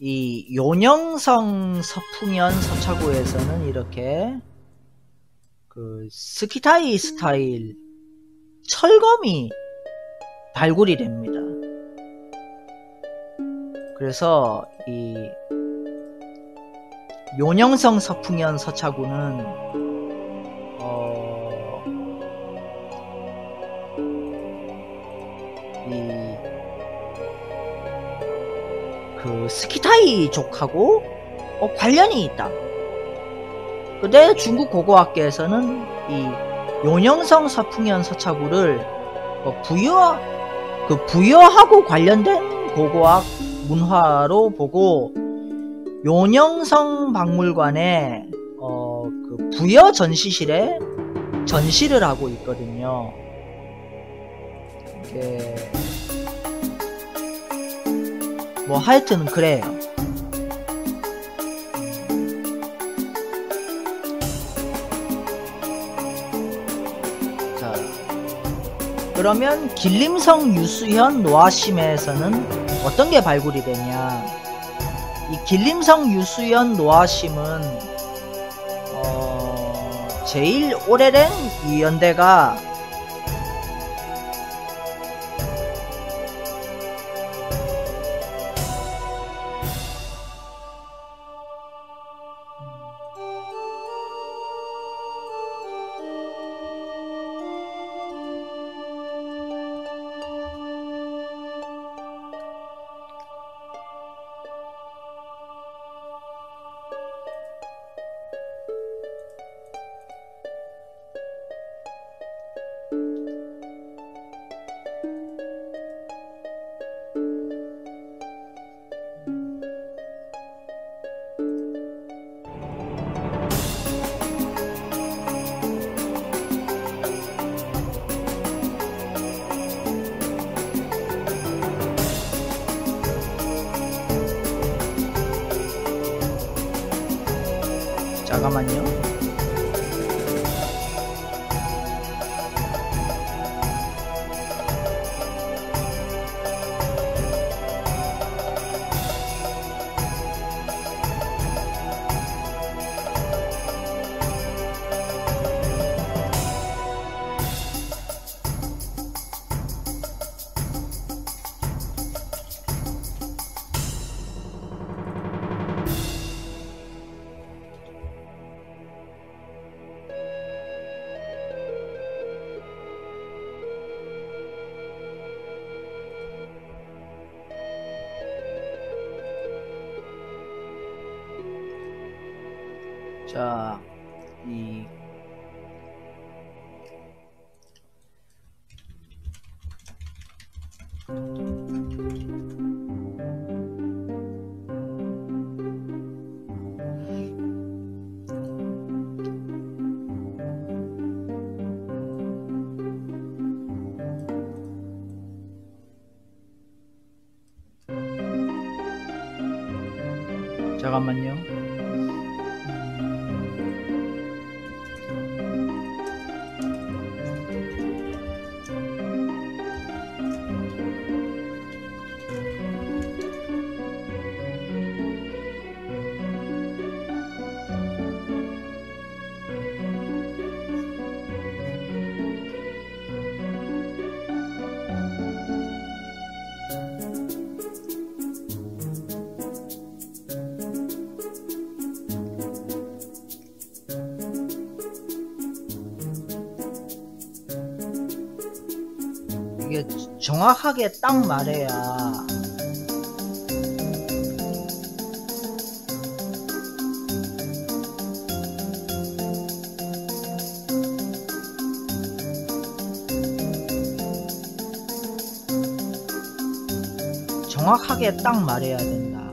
이 요녕성 서풍현 서차구에서는 이렇게 그 스키타이 스타일 철검이 발굴이 됩니다. 그래서 이 요녕성 서풍현 서차구는 그 스키타이족하고 관련이 있다. 근데 중국 고고학계에서는 이 요녕성 서풍현 서차구를 부여하고 관련된 고고학 문화로 보고 요녕성 박물관에 그 부여 전시실에 전시를 하고 있거든요. 이게 뭐 하여튼 그래요. 자, 그러면 길림성 유수현 노아심에서는 어떤 게 발굴이 되냐? 이 길림성 유수현 노아심은 제일 오래된 이 연대가 잠깐만요. 자, 이 잠깐만요. 이게 정확하게 딱 말해야 정확하게 딱 말해야 된다.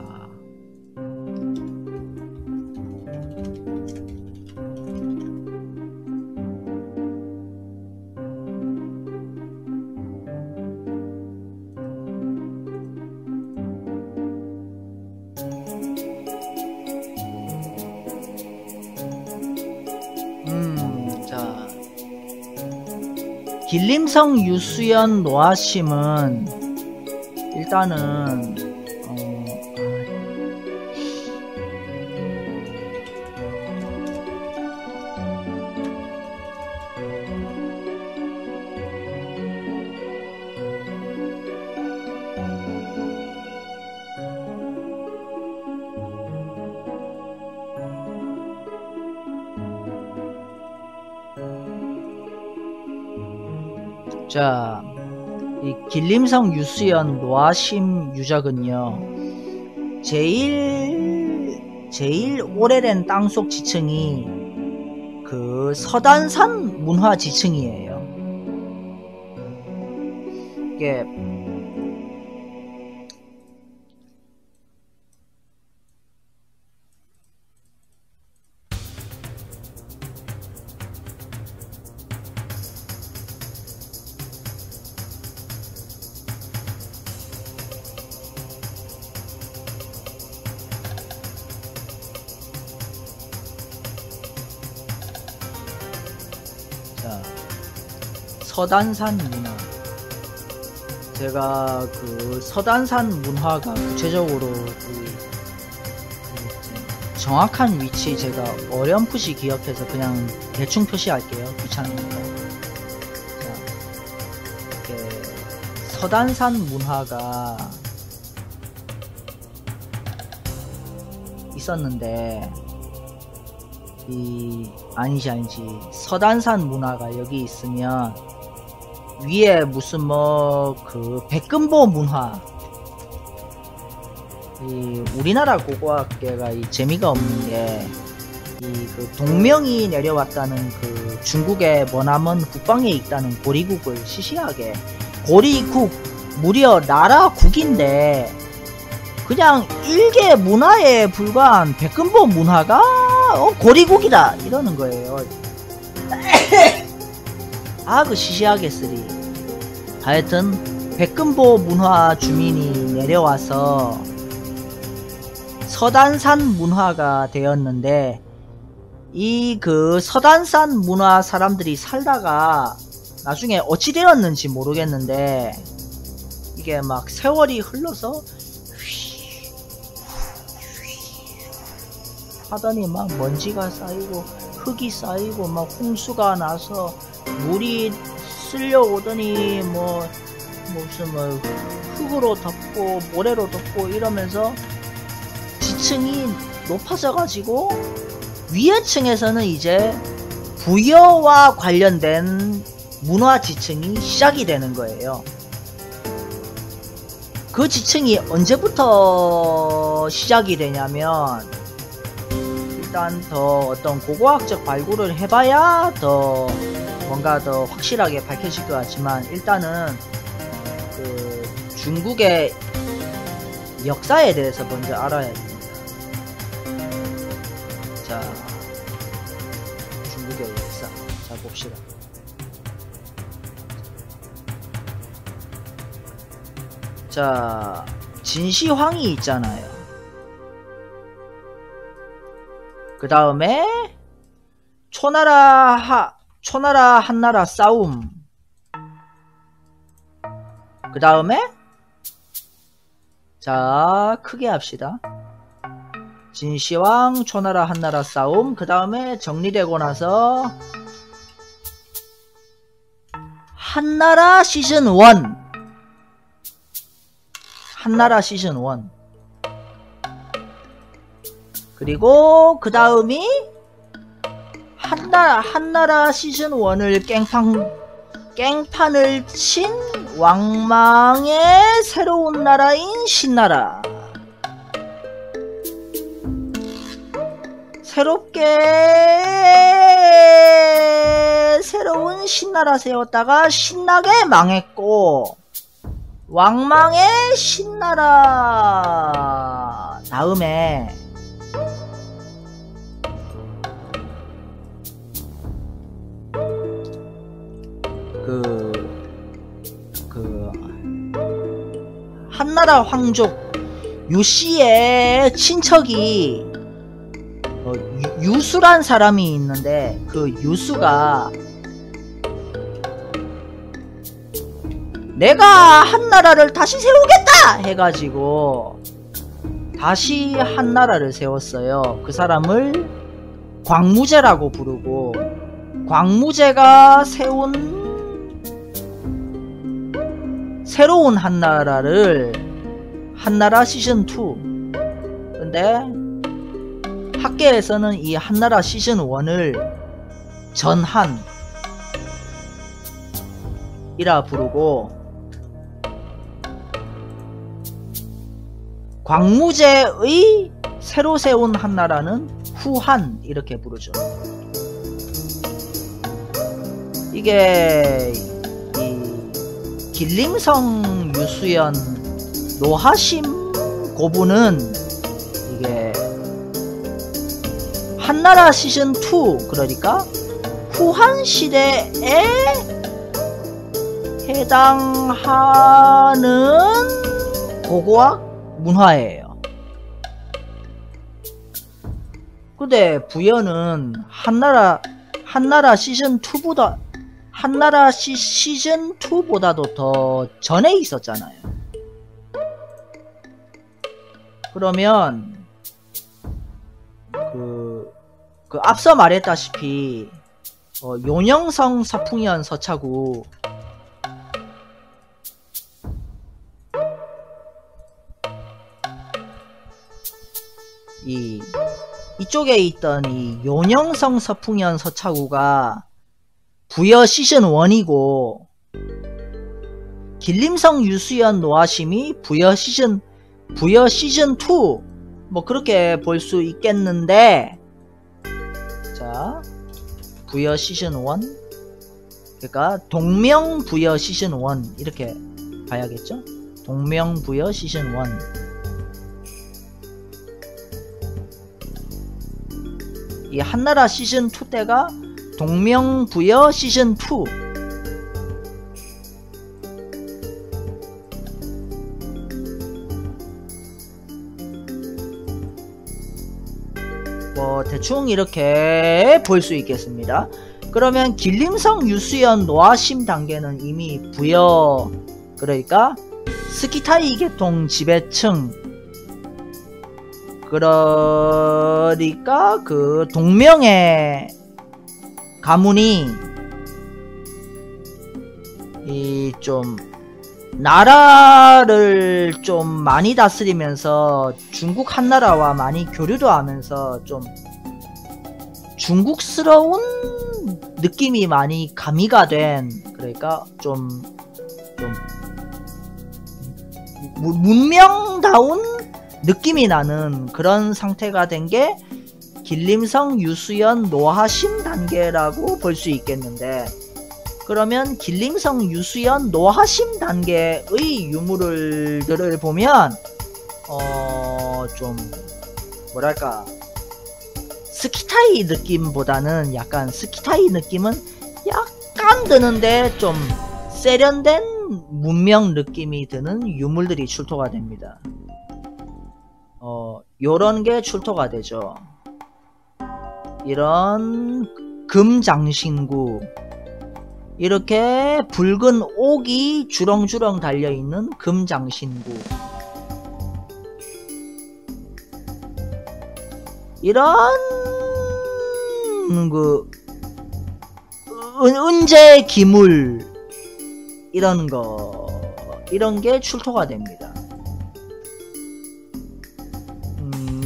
자, 길림성 유수연 노아심은 일단은 자, 이 길림성 유수연 노아심 유적은요, 제일 오래된 땅속 지층이 그 서단산 문화 지층이에요. 이게 서단산 문화. 제가 그 서단산 문화가 구체적으로 정확한 위치 제가 어렴풋이 기억해서 그냥 대충 표시할게요. 귀찮으니까. 자, 이렇게 서단산 문화가 있었는데 아니지 서단산 문화가 여기 있으면 위에 무슨 뭐 그 백금보 문화, 이 우리나라 고고학계가 이 재미가 없는 게 이 그 동명이 내려왔다는 그 중국의 머나먼 북방에 있다는 고리국을 시시하게, 고리국 무려 나라국인데 그냥 일개 문화에 불과한 백금보 문화가 고리국이다 이러는 거예요. 아, 그 시시하게 쓰리. 하여튼 백금보 문화 주민이 내려와서 서단산 문화가 되었는데, 이 그 서단산 문화 사람들이 살다가 나중에 어찌 되었는지 모르겠는데 이게 막 세월이 흘러서 하더니 막 먼지가 쌓이고 흙이 쌓이고 막 홍수가 나서 물이 쓸려오더니 뭐 무슨 뭐 흙으로 덮고 모래로 덮고 이러면서 지층이 높아져 가지고 위에 층에서는 이제 부여와 관련된 문화 지층이 시작이 되는 거예요. 그 지층이 언제부터 시작이 되냐면, 일단 더 어떤 고고학적 발굴을 해봐야 더 뭔가 더 확실하게 밝혀질 것 같지만, 일단은 그 중국의 역사에 대해서 먼저 알아야 됩니다. 자, 중국의 역사. 자, 봅시다. 자, 진시황이 있잖아요. 그 다음에 초나라 한나라 싸움. 그 다음에 자, 크게 합시다. 진시황, 초나라 한나라 싸움. 그 다음에 정리되고 나서 한나라 시즌 1. 한나라 시즌 1. 그리고 그 다음이 한나라 시즌 1을 깽판을 친 왕망의 새로운 나라인 신나라. 새로운 신나라 세웠다가 신나게 망했고, 왕망의 신나라 다음에 한나라 황족 유씨의 친척이 유수란 사람이 있는데, 그 유수가 내가 한나라를 다시 세우겠다 해가지고 다시 한나라를 세웠어요. 그 사람을 광무제라고 부르고, 광무제가 세운 새로운 한나라를 한나라 시즌2. 근데 학계에서는 이 한나라 시즌1을 전한이라 부르고, 광무제의 새로 세운 한나라는 후한 이렇게 부르죠. 이게 이 길림성 유수연 노하심 고분은 이게 한나라 시즌2, 그러니까 후한 시대에 해당하는 고고학 문화예요. 근데 부여는 한나라 시즌2보다 시즌2보다도 더 전에 있었잖아요. 그러면 그 앞서 말했다시피 용영성 서풍현 서차구 이쪽에 있던 이 용영성 서풍현 서차구가 부여 시즌 1이고 길림성 유수연 노아심이 부여 시즌 2 뭐 그렇게 볼 수 있겠는데, 자 부여 시즌 1 그러니까 동명 부여 시즌 1 이렇게 봐야겠죠. 동명 부여 시즌 1 이 한나라 시즌 2 때가 동명 부여 시즌 2. 뭐 대충 이렇게 볼 수 있겠습니다. 그러면 길림성 유수연 노아심 단계는 이미 부여, 그러니까 스키타이 계통 지배층, 그러니까 그 동명의 가문이 이 좀 나라를 좀 많이 다스리면서 중국 한나라와 많이 교류도 하면서 좀 중국스러운 느낌이 많이 가미가 된, 그러니까 좀 문명다운 느낌이 나는 그런 상태가 된 게 길림성 유수연 노하심 단계라고 볼 수 있겠는데, 그러면 길림성 유수연 노하심 단계의 유물들을 보면 좀 뭐랄까 스키타이 느낌보다는 약간 스키타이 느낌은 약간 드는데 좀 세련된 문명 느낌이 드는 유물들이 출토가 됩니다. 요런 게 출토가 되죠. 이런 금장신구, 이렇게 붉은 옥이 주렁주렁 달려있는 금장신구, 이런 그 은재 기물 이런 게 출토가 됩니다.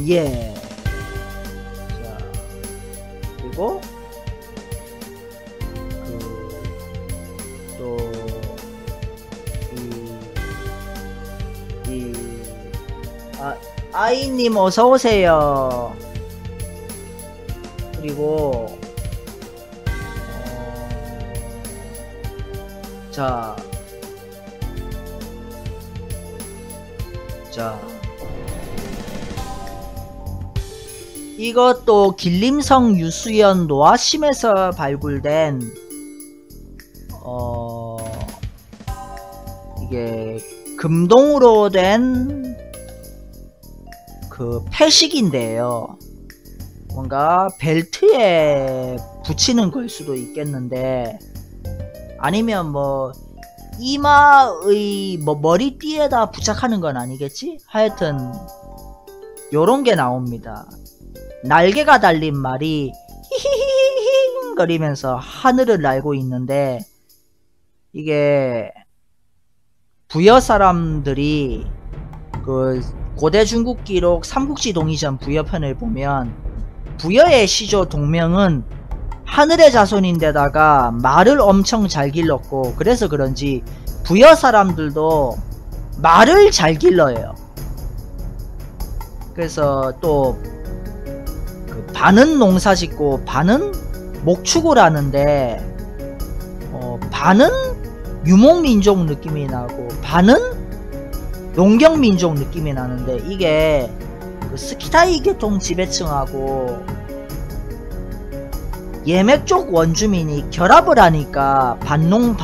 예. 자, 그리고 아이님 어서오세요. 그리고 자 이것도 길림성 유수연 노아심에서 발굴된 이게 금동으로 된 그 패식인데요. 뭔가 벨트에 붙이는 걸 수도 있겠는데, 아니면 뭐 이마의 뭐 머리띠에다 부착하는 건 아니겠지? 하여튼 요런 게 나옵니다. 날개가 달린 말이 히히히히 거리면서 하늘을 날고 있는데, 이게 부여 사람들이 그 고대 중국 기록 삼국지 동의전 부여편을 보면 부여의 시조 동명은 하늘의 자손인데다가 말을 엄청 잘 길렀고, 그래서 그런지 부여 사람들도 말을 잘 길러요. 그래서 또 그 반은 농사 짓고 반은 목축을 하는데, 반은 유목민족 느낌이 나고 반은 농경민족 느낌이 나는데, 이게 그 스키타이 계통 지배층하고 예맥 쪽 원주민이 결합을 하니까 반농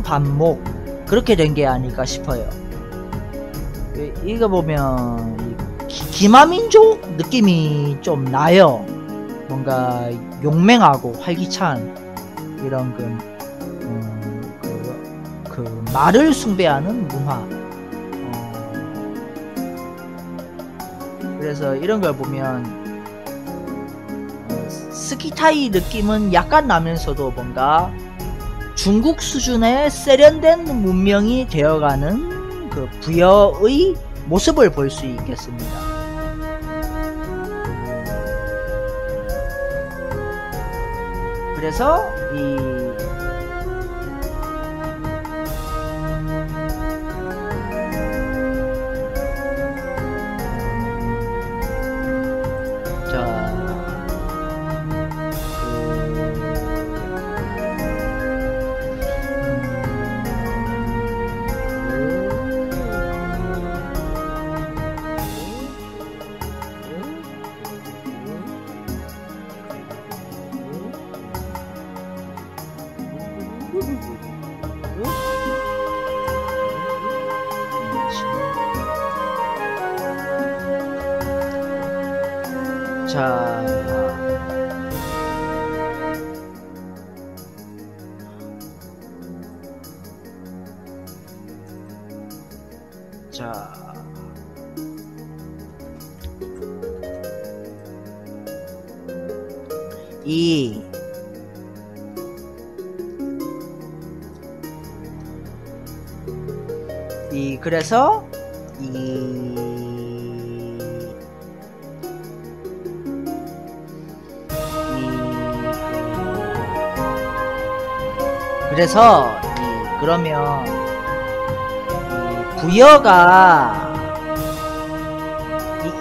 반목 그렇게 된 게 아닐까 싶어요. 이거 보면 기마민족 느낌이 좀 나요. 뭔가 용맹하고 활기찬 이런 그 말을 숭배하는 문화. 그래서 이런 걸 보면 스키타이 느낌은 약간 나면서도 뭔가 중국 수준의 세련된 문명이 되어가는 그 부여의 모습을 볼 수 있겠습니다. 그래서 그래서 그러면 부여가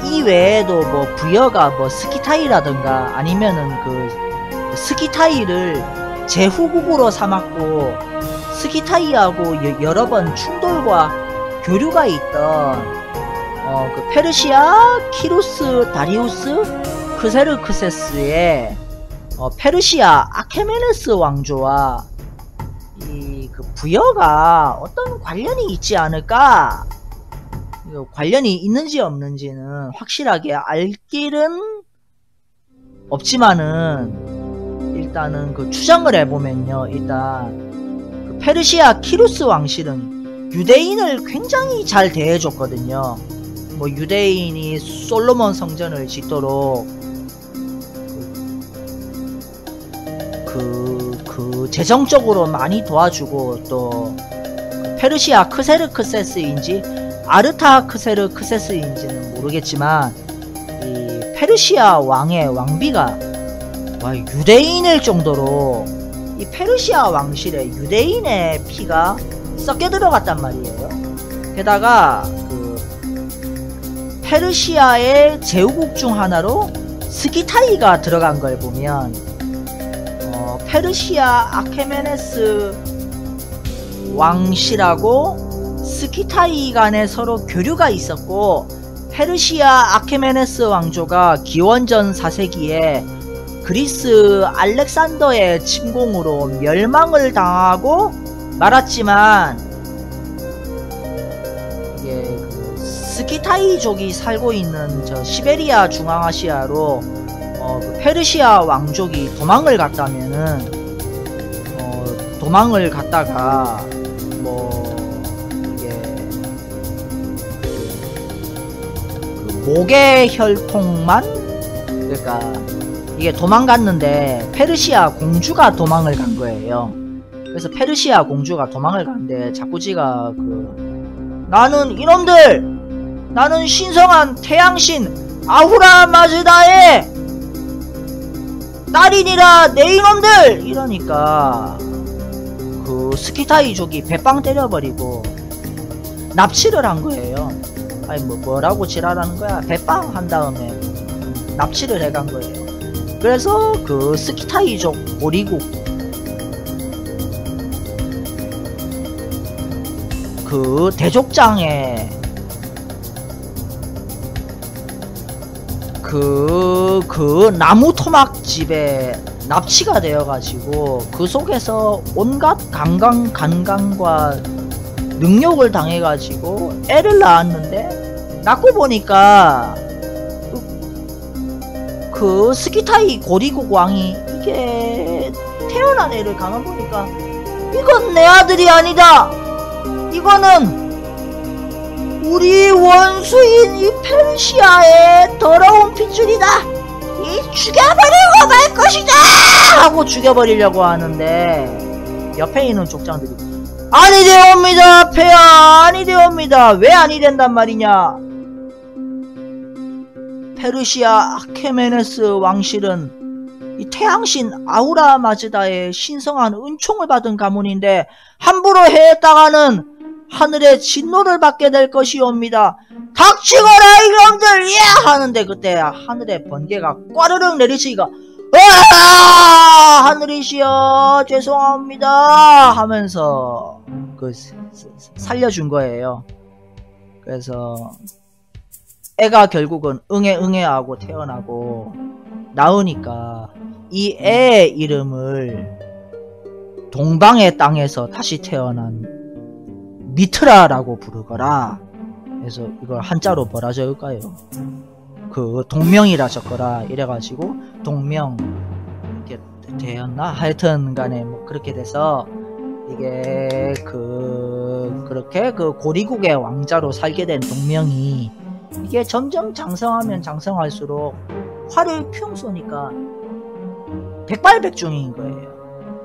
이 외에도 뭐 부여가 뭐 스키타이라든가 아니면은 그 스키타이를 제후국으로 삼았고 스키타이하고 여러 번 충돌과 교류가 있던 그 페르시아 키루스 다리우스 크세르크세스의 페르시아 아케메네스 왕조와 그 부여가 어떤 관련이 있지 않을까? 관련이 있는지 없는지는 확실하게 알 길은 없지만은 일단은 그 추정을 해보면요, 일단 그 페르시아 키루스 왕실은 유대인을 굉장히 잘 대해줬거든요. 뭐 유대인이 솔로몬 성전을 짓도록 그 재정적으로 많이 도와주고, 또 페르시아 크세르크세스인지 아르타크세르크세스인지는 모르겠지만 이 페르시아 왕의 왕비가 유대인일 정도로 이 페르시아 왕실에 유대인의 피가 섞여 들어갔단 말이에요. 게다가 그 페르시아의 제후국 중 하나로 스키타이가 들어간 걸 보면 페르시아 아케메네스 왕실하고 스키타이 간에 서로 교류가 있었고, 페르시아 아케메네스 왕조가 기원전 4세기에 그리스 알렉산더의 침공으로 멸망을 당하고 말았지만, 이게 그 스키타이족이 살고 있는 저 시베리아 중앙아시아로 그 페르시아 왕족이 도망을 갔다면은 도망을 갔다가 뭐 이게 그 목의 혈통만, 그러니까 이게 도망갔는데 페르시아 공주가 도망을 간 거예요. 그래서 페르시아 공주가 도망을 갔는데 자꾸지가 나는 이놈들, 나는 신성한 태양신 아후라 마즈다의 딸이니라 내 이놈들! 이러니까 그 스키타이족이 배빵 때려버리고 납치를 한 거예요. 아니 뭐라고 지랄하는 거야. 배빵 한 다음에 납치를 해간 거예요. 그래서 그 스키타이족 오리국 그 대족장에 그 나무 토막집에 납치가 되어가지고 그 속에서 온갖 간광과 능욕을 당해가지고 애를 낳았는데, 낳고 보니까 그 스키타이 고리국 왕이 이게 태어난 애를 가만 보니까 이건 내 아들이 아니다, 이거는 우리 원수인 이 페르시아의 더러운 핏줄이다, 이 죽여버리고 말 것이다! 하고 죽여버리려고 하는데 옆에 있는 족장들이 아니 되옵니다 폐하 아니 되옵니다. 왜 아니 된단 말이냐. 페르시아 아케메네스 왕실은 이 태양신 아우라 마즈다의 신성한 은총을 받은 가문인데 함부로 해했다가는 하늘의 진노를 받게 될 것이옵니다. 닥치거라 이놈들! 예! 하는데 그때 하늘의 번개가 꽈르륵 내리치기가 하늘이시여 죄송합니다 하면서 살려준 거예요. 그래서 애가 결국은 응애 하고 태어나고 나오니까 이 애의 이름을 동방의 땅에서 다시 태어난 미트라라고 부르거라. 그래서 이걸 한자로 뭐라 적을까요? 그 동명이라 적거라 이래가지고 동명 이렇게 되었나? 하여튼 간에 뭐 그렇게 돼서 이게 그렇게 그 고리국의 왕자로 살게 된 동명이 이게 점점 장성하면 장성할수록 활을 퓨 쏘니까 백발백중인 거예요.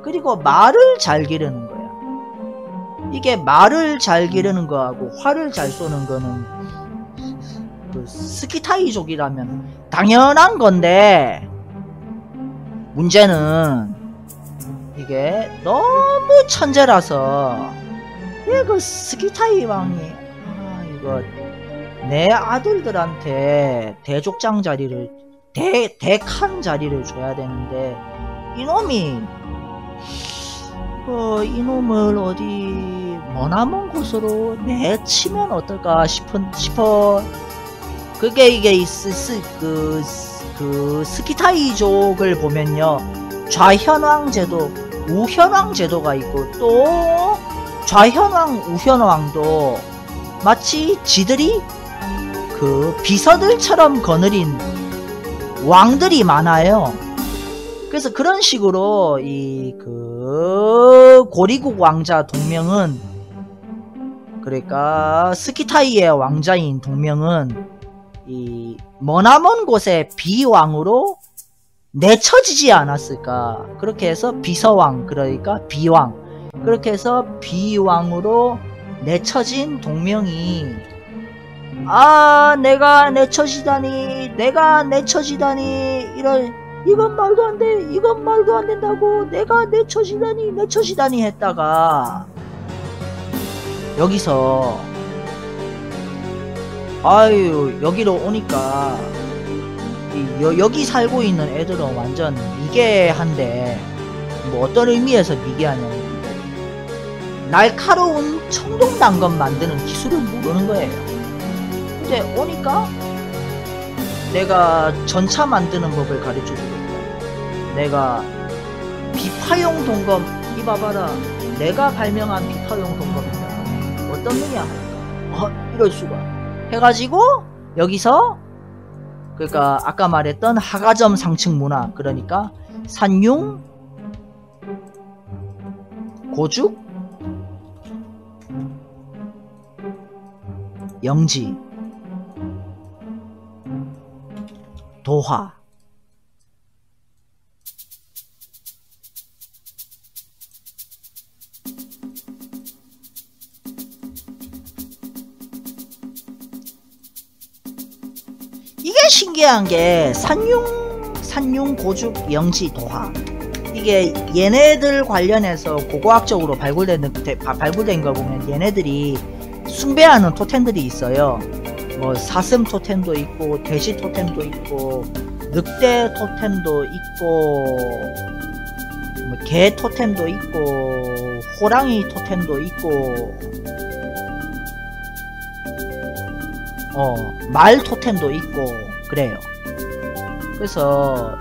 그리고 말을 잘 기르는 거야. 이게 말을 잘 기르는 거하고 활을 잘 쏘는 거는 그 스키타이족이라면 당연한 건데 문제는 이게 너무 천재라서 그 스키타이 왕이 이거 내 아들들한테 대족장 자리를 대칸 자리를 줘야 되는데 이놈이 이놈을 어디 머나먼 곳으로 내치면 어떨까 싶어. 그게 이게 그 스키타이족을 보면요 좌현왕 제도 우현왕 제도가 있고 또 좌현왕 우현왕도 마치 지들이 그 비서들처럼 거느린 왕들이 많아요. 그래서 그런 식으로 그 고리국 왕자 동명은 그러니까 스키타이의 왕자인 동명은 이 머나먼 곳의 비왕으로 내쳐지지 않았을까. 그렇게 해서 비서왕 그러니까 비왕 그렇게 해서 비왕으로 내쳐진 동명이 내가 내쳐지다니 이건 말도 안 돼. 이건 말도 안 된다고. 내가 내쳐지다니 했다가 여기서 여기로 오니까 여기 살고 있는 애들은 완전 미개한데 뭐 어떤 의미에서 미개하냐면 날카로운 청동당검 만드는 기술을 모르는 거예요. 근데 오니까 내가 전차 만드는 법을 가르쳐 주겠다. 내가 비파용 동검 이봐봐라. 내가 발명한 비파용 동검이다. 어떤 느냐 하니까 이럴 수가 해가지고 여기서 그러니까 아까 말했던 하가점 상층 문화 그러니까 산융 고죽 영지 도화 이게 신기한 게 산융 고죽 영지 도화 이게 얘네들 관련해서 고고학적으로 발굴된 거 보면 얘네들이 숭배하는 토템들이 있어요. 뭐 사슴 토템도 있고 돼지 토템도 있고 늑대 토템도 있고 뭐 개 토템도 있고 호랑이 토템도 있고 말 토템도 있고 그래요. 그래서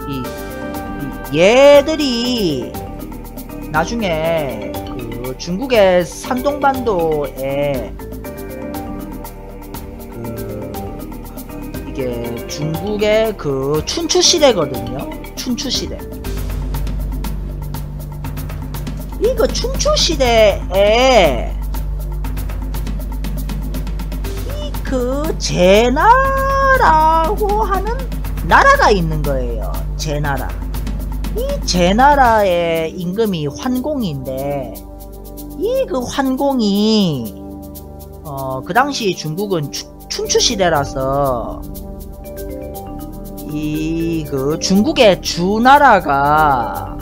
얘들이 나중에 그 중국의 산동반도에 이게 중국의 그 춘추시대거든요. 춘추시대. 이거 춘추시대에 그 제나라고 하는 나라가 있는 거예요. 제나라. 이 제 나라의 임금이 환공인데 이 그 환공이 그 당시 중국은 춘추 시대라서 이 그 중국의 주나라가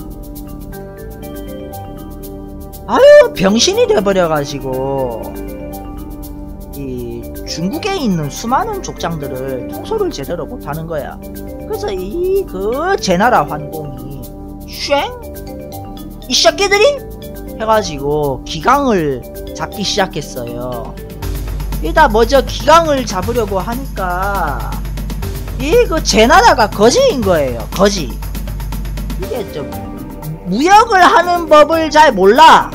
아유 병신이 돼버려가지고 이 중국에 있는 수많은 족장들을 통솔을 제대로 못하는 거야. 그래서 이 그 제나라 환공이 쉥! 이 새끼들이 해가지고 기강을 잡기 시작했어요. 일단 먼저 기강을 잡으려고 하니까 이 그 제나라가 거지인 거예요. 거지. 이게 좀 무역을 하는 법을 잘 몰라.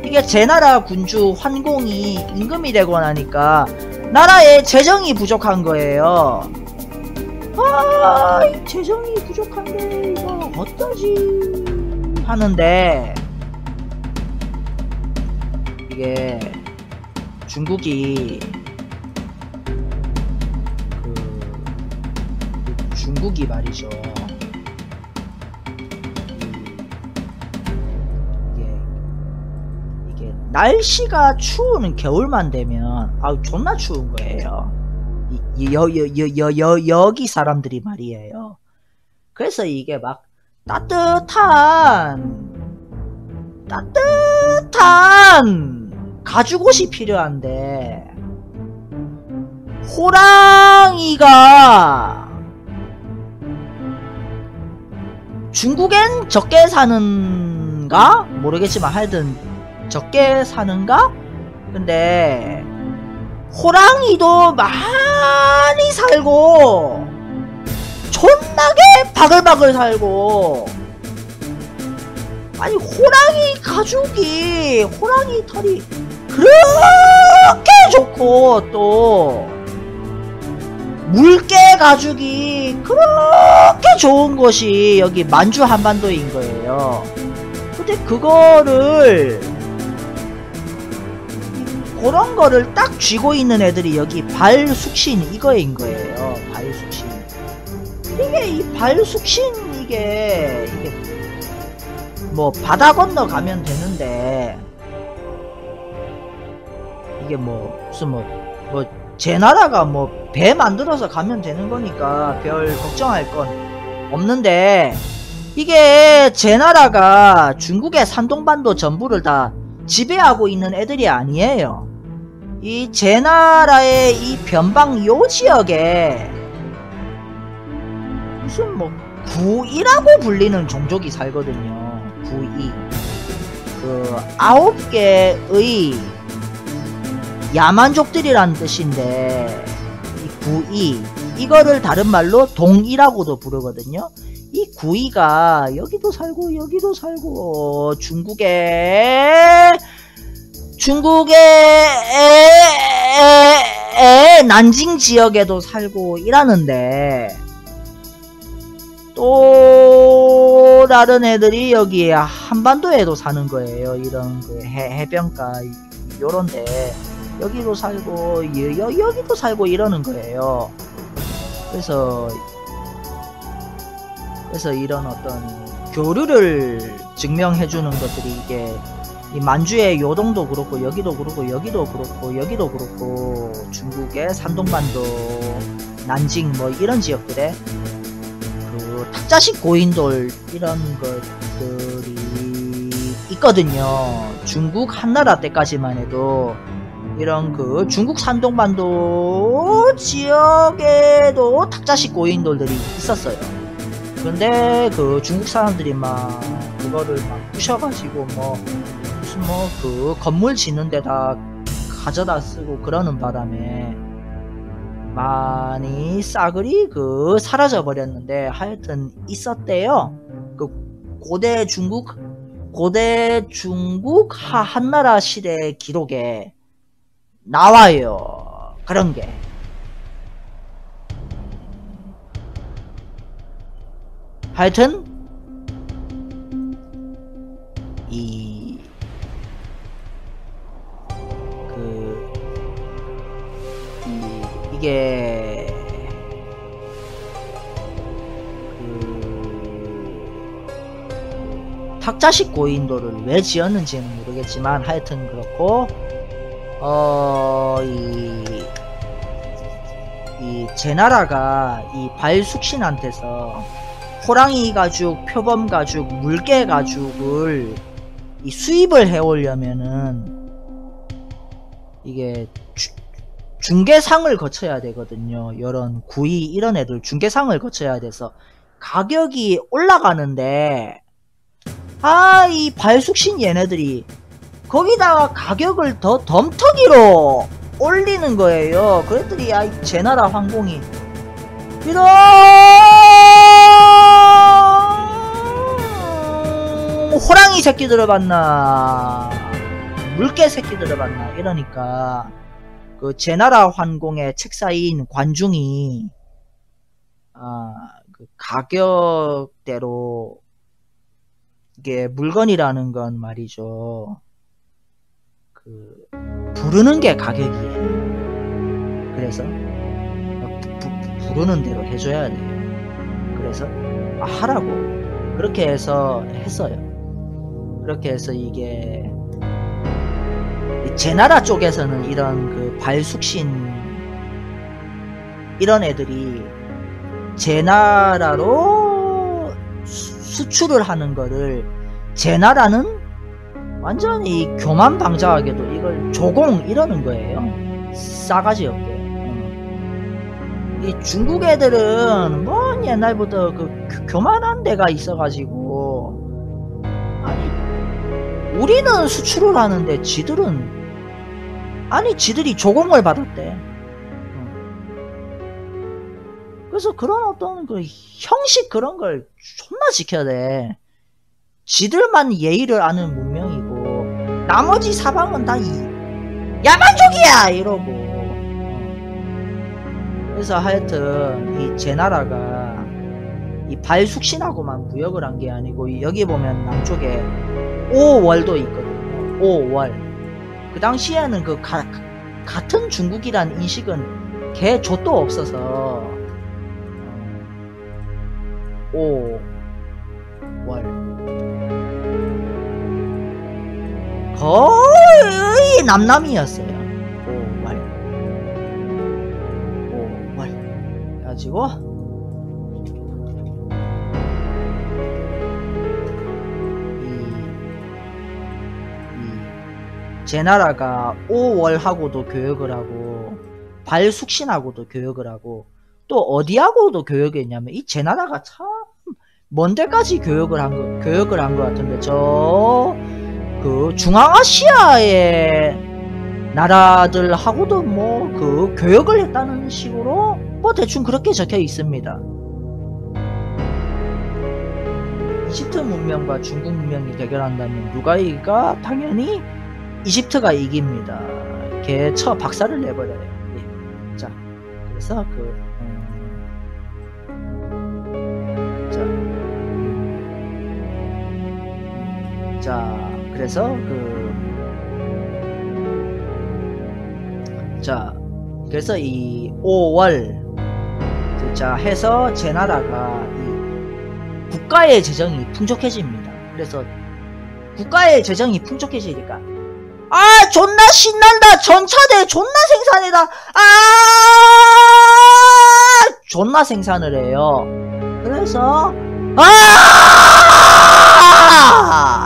이게 제나라 군주 환공이 임금이 되고 나니까 나라에 재정이 부족한 거예요. 아, 재정이 부족한데 이거 어떠지 하는데 이게 중국이 중국이 말이죠. 이게 날씨가 추운 겨울만 되면 아우 존나 추운 거예요. 여기 사람들이 말이에요. 그래서 이게 막 따뜻한 가죽옷이 필요한데 호랑이가 중국엔 적게 사는가? 모르겠지만 하여튼 적게 사는가? 근데 호랑이도 많이 살고 존나게 바글바글 살고 아니 호랑이 가죽이 호랑이 털이 그렇게 좋고 또 물개 가죽이 그렇게 좋은 곳이 여기 만주 한반도인 거예요. 근데 그거를 그런 거를 딱 쥐고 있는 애들이 여기 발숙신 이거인 거예요. 발숙신. 이게 이 발숙신 이게 뭐 바다 건너 가면 되는데 이게 뭐 무슨 뭐 제 나라가 뭐 배 만들어서 가면 되는 거니까 별 걱정할 건 없는데 이게 제 나라가 중국의 산동반도 전부를 다 지배하고 있는 애들이 아니에요. 이 제 나라의 이 변방 요 지역에 무슨 뭐 구이라고 불리는 종족이 살거든요. 구이. 그 9개의 야만족들이란 뜻인데 이 구이 이거를 다른 말로 동이라고도 부르거든요. 이 구이가 여기도 살고 여기도 살고 중국의 난징 지역에도 살고 이라는데 또 다른 애들이 여기 한반도에도 사는 거예요. 이런 그 해변가 요런데 여기도 살고 여기도 살고 이러는 거예요. 그래서 이런 어떤 교류를 증명해주는 것들이 이게 이 만주의 요동도 그렇고 여기도 그렇고 여기도 그렇고 여기도 그렇고 중국의 산동반도 난징 뭐 이런 지역들에 그 탁자식 고인돌 이런 것들이 있거든요. 중국 한나라 때까지만 해도 이런 그 중국 산동반도 지역에도 탁자식 고인돌들이 있었어요. 근데 그 중국 사람들이 막 그거를 막 부셔가지고 뭐 무슨 뭐 그 건물 짓는 데다 가져다 쓰고 그러는 바람에 많이 싸그리 그 사라져 버렸는데 하여튼 있었대요. 그 고대 중국 한나라 시대 기록에 나와요. 그런 게. 하여튼 이게 학자식 고인돌을 왜 지었는지는 모르겠지만 하여튼 그렇고 이 제나라가 이 발숙신한테서 호랑이 가죽, 표범 가죽, 물개 가죽을 이 수입을 해오려면은 이게 중개상을 거쳐야 되거든요. 이런 구이 이런 애들 중개상을 거쳐야 돼서 가격이 올라가는데 이 발숙신 얘네들이 거기다가 가격을 더 덤터기로 올리는 거예요. 그랬더니 이 제나라 황공이 이런 호랑이 새끼들을 봤나 물개 새끼들을 봤나 이러니까 그 제나라 황공의 책사인 관중이 그 가격대로 이게 물건이라는 건 말이죠. 그 부르는 게 가격이에요. 그래서 부르는 대로 해줘야 돼요. 그래서 하라고 그렇게 해서 했어요. 그렇게 해서 이게 제나라 쪽에서는 이런 그 발숙신 이런 애들이 제나라로 수출을 하는 거를 제나라는 완전히 교만방자하게도 이걸 조공 이러는 거예요. 싸가지 없게. 이 중국 애들은 뭐 옛날부터 그 교만한 데가 있어가지고 아니 우리는 수출을 하는데 지들은 지들이 조공을 받았대. 그래서 그런 어떤 그 형식 그런 걸 존나 지켜야 돼. 지들만 예의를 아는 문명이고 나머지 사방은 다 야만족이야 이러고. 그래서 하여튼 이 제나라가 이 발숙신하고만 무역을 한 게 아니고 여기 보면 남쪽에 5월도 있거든요. 5월. 그 당시에는 그 같은 중국이란 인식은 개 좆도 없어서 5월 거의 남남이었어요. 5월 해가지고 제나라가 5월하고도 교역을 하고 발숙신하고도 교역을 하고 또 어디하고도 교역을 했냐면 이 제나라가 참 먼 데까지 교역을 한 것 같은데 그 중앙아시아의 나라들하고도 뭐 그 교역을 했다는 식으로 뭐 대충 그렇게 적혀 있습니다. 이집트 문명과 중국 문명이 대결한다면 누가 이기가? 당연히 이집트가 이깁니다. 걔 박살을 내버려요. 예. 자, 그래서 그래서 이 5월 해서 제나라가 이 국가의 재정이 풍족해집니다. 그래서 국가의 재정이 풍족해지니까 존나 신난다. 전차대 존나 생산해다. 존나 생산을 해요. 그래서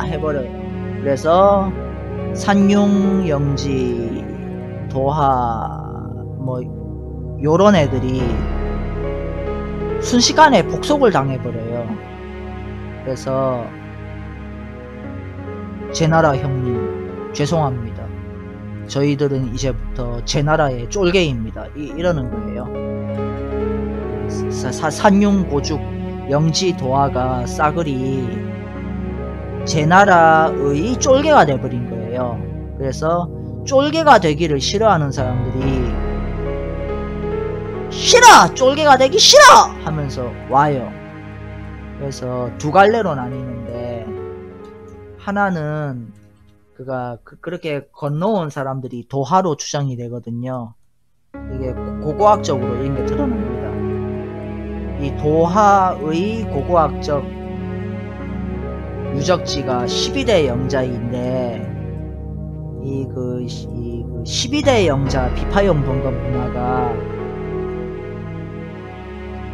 해버려요. 그래서 산융, 영지, 도하 뭐 요런 애들이 순식간에 복속을 당해버려요. 그래서 제나라 형님 죄송합니다. 저희들은 이제부터 제나라의 쫄개입니다. 이러는 거예요. 산융, 고죽, 영지, 도하가 싸그리 제나라의 쫄개가 돼버린 거예요. 그래서 쫄개가 되기를 싫어하는 사람들이 싫어! 쫄개가 되기 싫어! 하면서 와요. 그래서 두 갈래로 나뉘는데 하나는 그렇게 건너온 사람들이 도하로 추정이 되거든요. 이게 고고학적으로 이런 게 드러납니다. 이 도하의 고고학적 유적지가 12대 영자인데 이 12대 영자 비파용 동검 문화가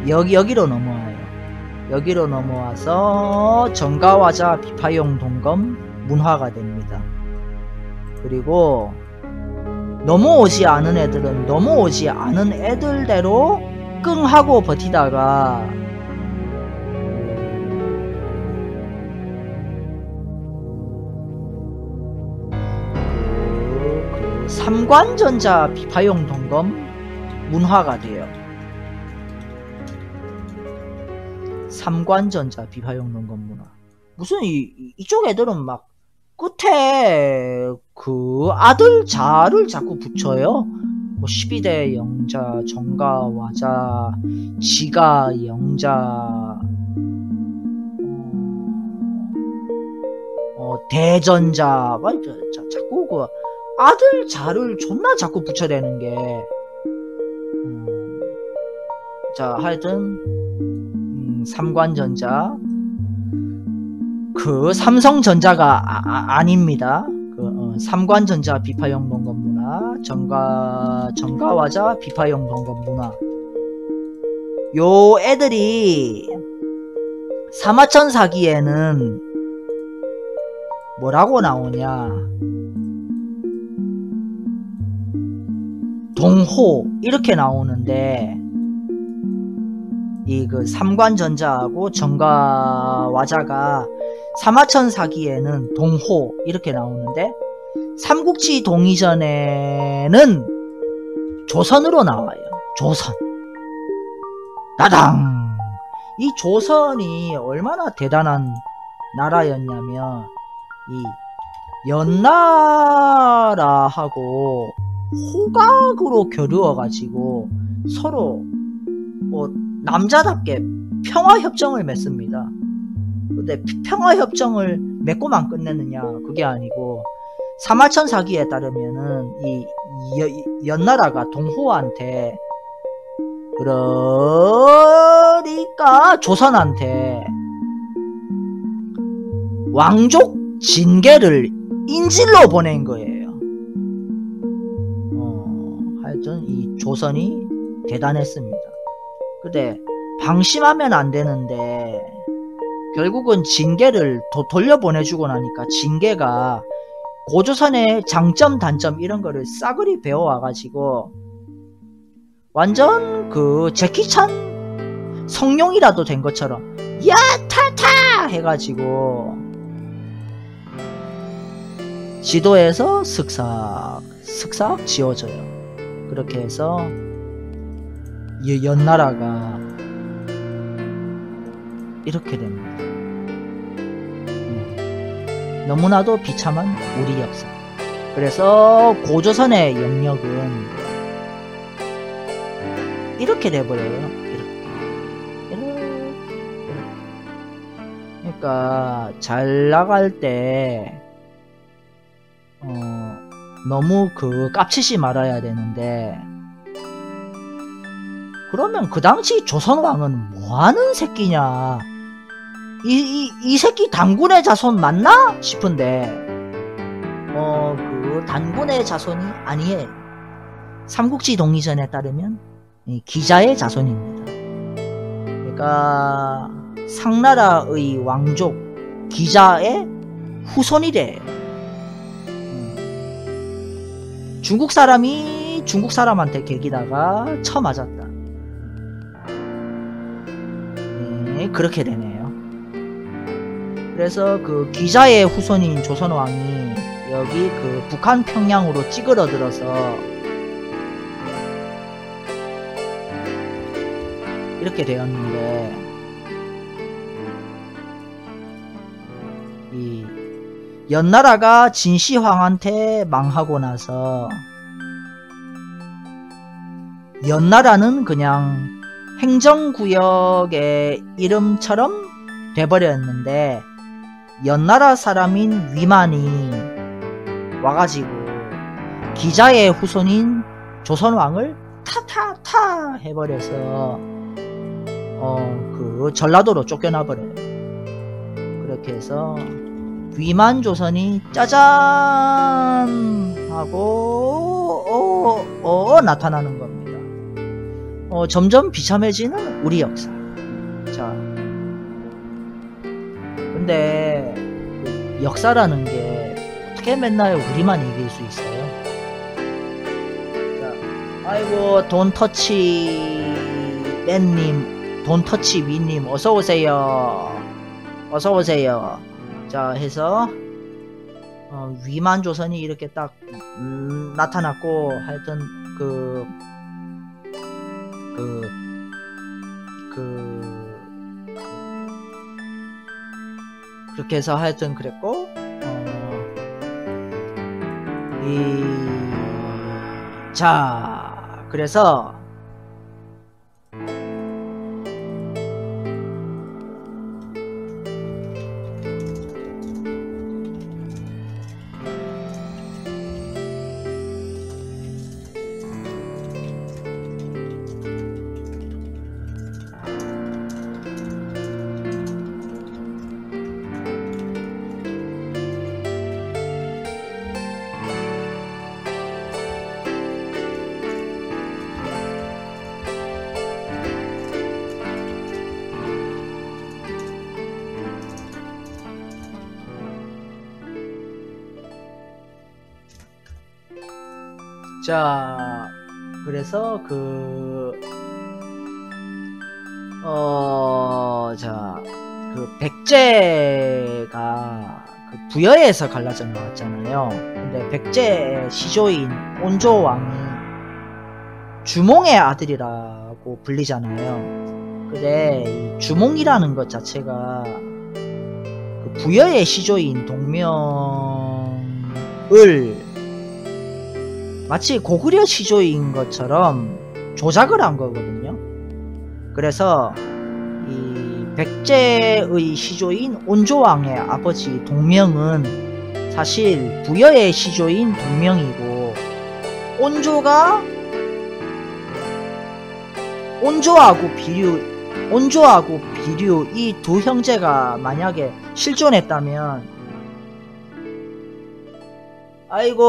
여기로 넘어와요. 여기로 넘어와서 정가화자 비파용 동검 문화가 됩니다. 그리고 넘어오지 않은 애들은 넘어오지 않은 애들대로 끙하고 버티다가 삼관전자 비파용 동검 문화가 돼요. 삼관전자 비파용 동검 문화. 무슨 이쪽 애들은 막 끝에 그 아들 자를 자꾸 붙여요. 뭐 12대 영자, 정가화자, 지가 영자, 대전자, 자꾸 그 아들 자를 존나 자꾸 붙여대는 게 자 하여튼 삼관전자 그 삼성전자가 아닙니다. 그 삼관전자 비파용 동검 문화, 정가화자 비파용 동검 문화. 요 애들이 사마천 사기에는 뭐라고 나오냐? 동호 이렇게 나오는데 이 그 삼관전자하고 정가화자가 사마천 사기에는 동호 이렇게 나오는데 삼국지 동이전에는 조선으로 나와요. 조선. 따당. 이 조선이 얼마나 대단한 나라였냐면 이 연나라하고 호각으로 겨루어 가지고 서로 남자답게 평화협정을 맺습니다. 근데 평화협정을 맺고만 끝냈느냐? 그게 아니고 사마천 사기에 따르면은 이 연나라가 동호한테 그러니까 조선한테 왕족 징계를 인질로 보낸 거예요. 하여튼 이 조선이 대단했습니다. 근데 방심하면 안 되는데 결국은 징계를 돌려보내주고 나니까 징계가 고조선의 장점 단점 이런 거를 싸그리 배워와가지고 완전 그 제키찬 성룡이라도 된 것처럼 야 타타 해가지고 지도에서 슥싹 지워져요. 그렇게 해서 연나라가 이렇게 됩니다. 너무나도 비참한 우리 역사. 그래서 고조선의 영역은 이렇게 돼버려요. 이렇게. 그러니까 잘 나갈 때 너무 깝치지 말아야 되는데 그러면 그 당시 조선왕은 뭐하는 새끼냐, 이 새끼 단군의 자손 맞나 싶은데 그 단군의 자손이 아니에요. 삼국지 동의전에 따르면 기자의 자손입니다. 그러니까 상나라의 왕족 기자의 후손이래. 중국 사람이 중국 사람한테 개기다가 쳐맞았다. 그렇게 되네요. 그래서 그 기자의 후손인 조선왕이 여기 그 북한 평양으로 찌그러들어서 이렇게 되었는데 이 연나라가 진시황한테 망하고 나서 연나라는 그냥 행정구역의 이름처럼 돼버렸는데 연나라 사람인 위만이 와가지고 기자의 후손인 조선왕을 타타타 해버려서 그 전라도로 쫓겨나버려요. 그렇게 해서 위만조선이 짜잔 하고 나타나는 겁니다. 점점 비참해지는 우리 역사. 자, 근데 그 역사라는 게 어떻게 맨날 우리만 이길 수 있어요? 자, 아이고 돈터치 맨님, 돈터치 미님 어서오세요. 어서오세요. 자, 해서 위만조선이 이렇게 딱 나타났고, 하여튼 그렇게 해서 하여튼 그랬고, 자, 그래서 자, 그래서 백제가 부여에서 갈라져 나왔잖아요. 근데 백제의 시조인 온조왕이 주몽의 아들이라고 불리잖아요. 근데 이 주몽이라는 것 자체가 부여의 시조인 동명을 마치 고구려 시조인 것처럼 조작을 한 거거든요. 그래서 이 백제의 시조인 온조왕의 아버지 동명은 사실 부여의 시조인 동명이고, 온조하고 비류 이 두 형제가 만약에 실존했다면, 아이고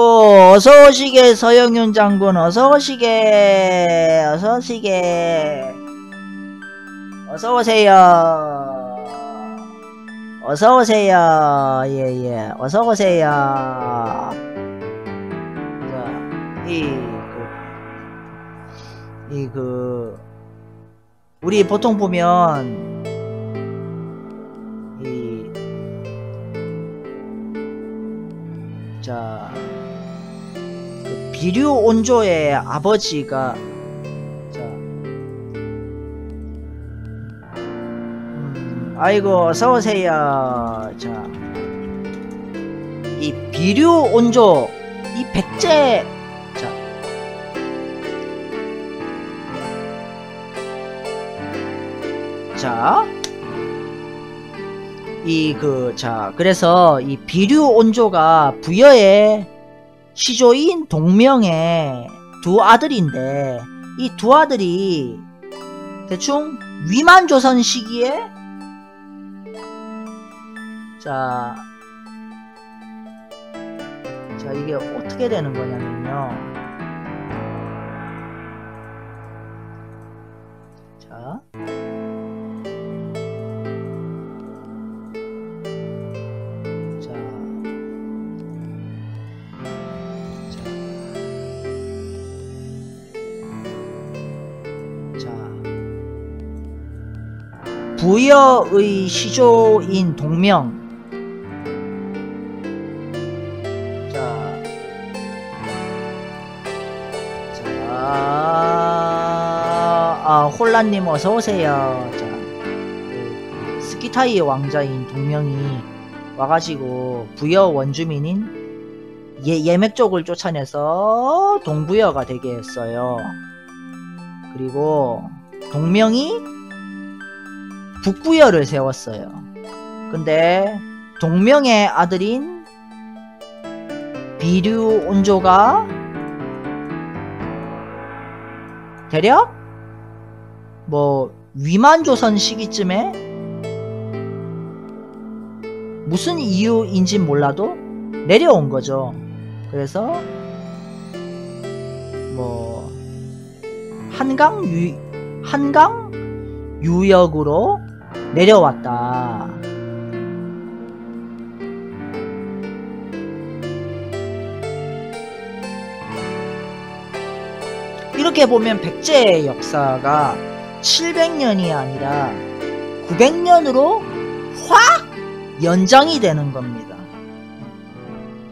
어서오시게 서영윤 장군, 어서오시게 어서오세요. 예예, 어서오세요. 자, 우리 보통 보면 비류 온조의 아버지가, 아이고 어서오세요. 자, 이 비류 온조, 이 백제, 그래서 이 비류 온조가 부여의 시조인 동명의 두 아들인데, 이 두 아들이 대충 위만조선 시기에 자 이게 어떻게 되는 거냐면요. 부여의 시조인 동명, 홀라님 어서오세요. 자, 스키타이 왕자인 동명이 와가지고 부여 원주민인 예맥족을 쫓아내서 동부여가 되게 했어요. 그리고 동명이 북부여를 세웠어요. 근데 동명의 아들인 비류 온조가 대략 위만조선 시기쯤에 무슨 이유인지 몰라도 내려온 거죠. 그래서 뭐 한강 유역으로 내려왔다. 이렇게 보면 백제의 역사가 700년이 아니라 900년으로 확 연장이 되는 겁니다.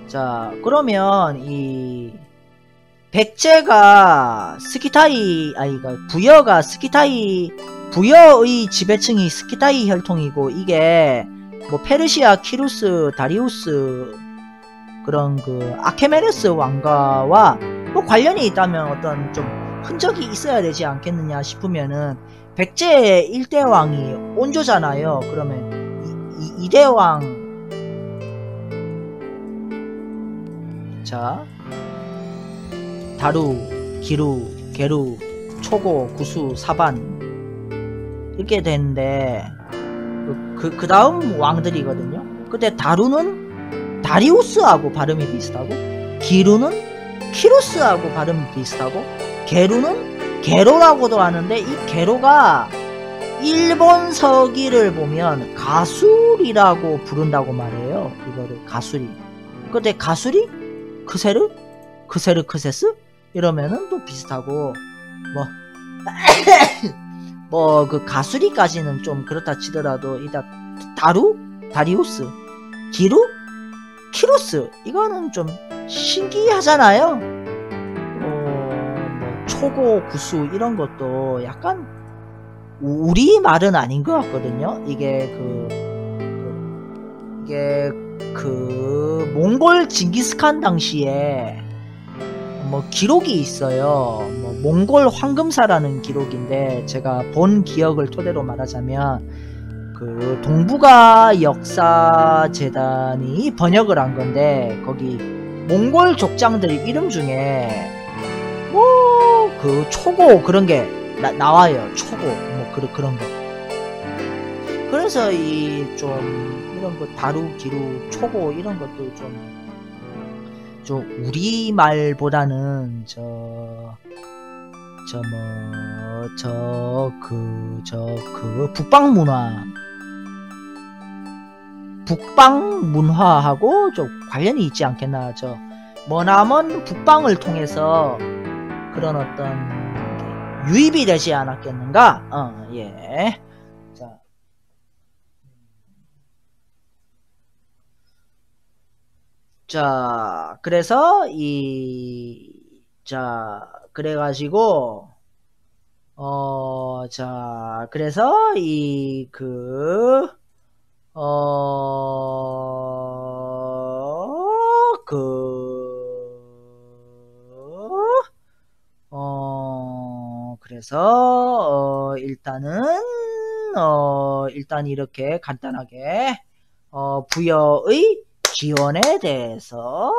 자, 그러면 이 백제가 부여의 지배층이 스키타이 혈통이고, 이게 뭐 페르시아 키루스 다리우스 그런 그 아케메네스 왕가와 뭐 관련이 있다면 어떤 좀 흔적이 있어야 되지 않겠느냐 싶으면은, 백제 1대왕이 온조잖아요. 그러면 2대왕, 자, 다루, 기루, 게루, 초고, 구수, 사반 이렇게 되는데, 그 다음 왕들이거든요. 근데 다루는 다리우스하고 발음이 비슷하고, 기루는 키루스하고 발음이 비슷하고, 게루는 게로라고도 하는데, 이 게로가 일본 서기를 보면 가수리라고 부른다고 말해요. 이거를 가수리. 근데 가수리? 크세르? 크세르 크세스? 이러면은 또 비슷하고, 뭐 그 가수리까지는 좀 그렇다 치더라도, 일단 다리우스, 기루, 키루스 이거는 좀 신기하잖아요. 뭐 초고, 구수 이런 것도 약간 우리 말은 아닌 것 같거든요. 이게 그 몽골 징기스칸 당시에 뭐 기록이 있어요. 뭐 몽골 황금사라는 기록인데, 제가 본 기억을 토대로 말하자면 그 동북아 역사재단이 번역을 한 건데, 거기 몽골 족장들 이름 중에 뭐 그 초고 그런 게 나와요. 초고 뭐 그런 거. 그래서 이 좀 이런 거 다루, 기루, 초고 이런 것도 좀 우리말보다는 북방 문화하고 좀 관련이 있지 않겠나. 머나먼 북방을 통해서 그런 어떤 유입이 되지 않았겠는가. 예. 자, 그래서 그래가지고 그래서 그래서 일단 이렇게 간단하게 부여의 기원에 대해서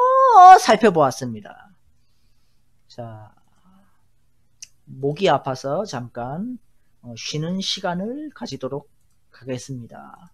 살펴보았습니다. 자, 목이 아파서 잠깐 쉬는 시간을 가지도록 하겠습니다.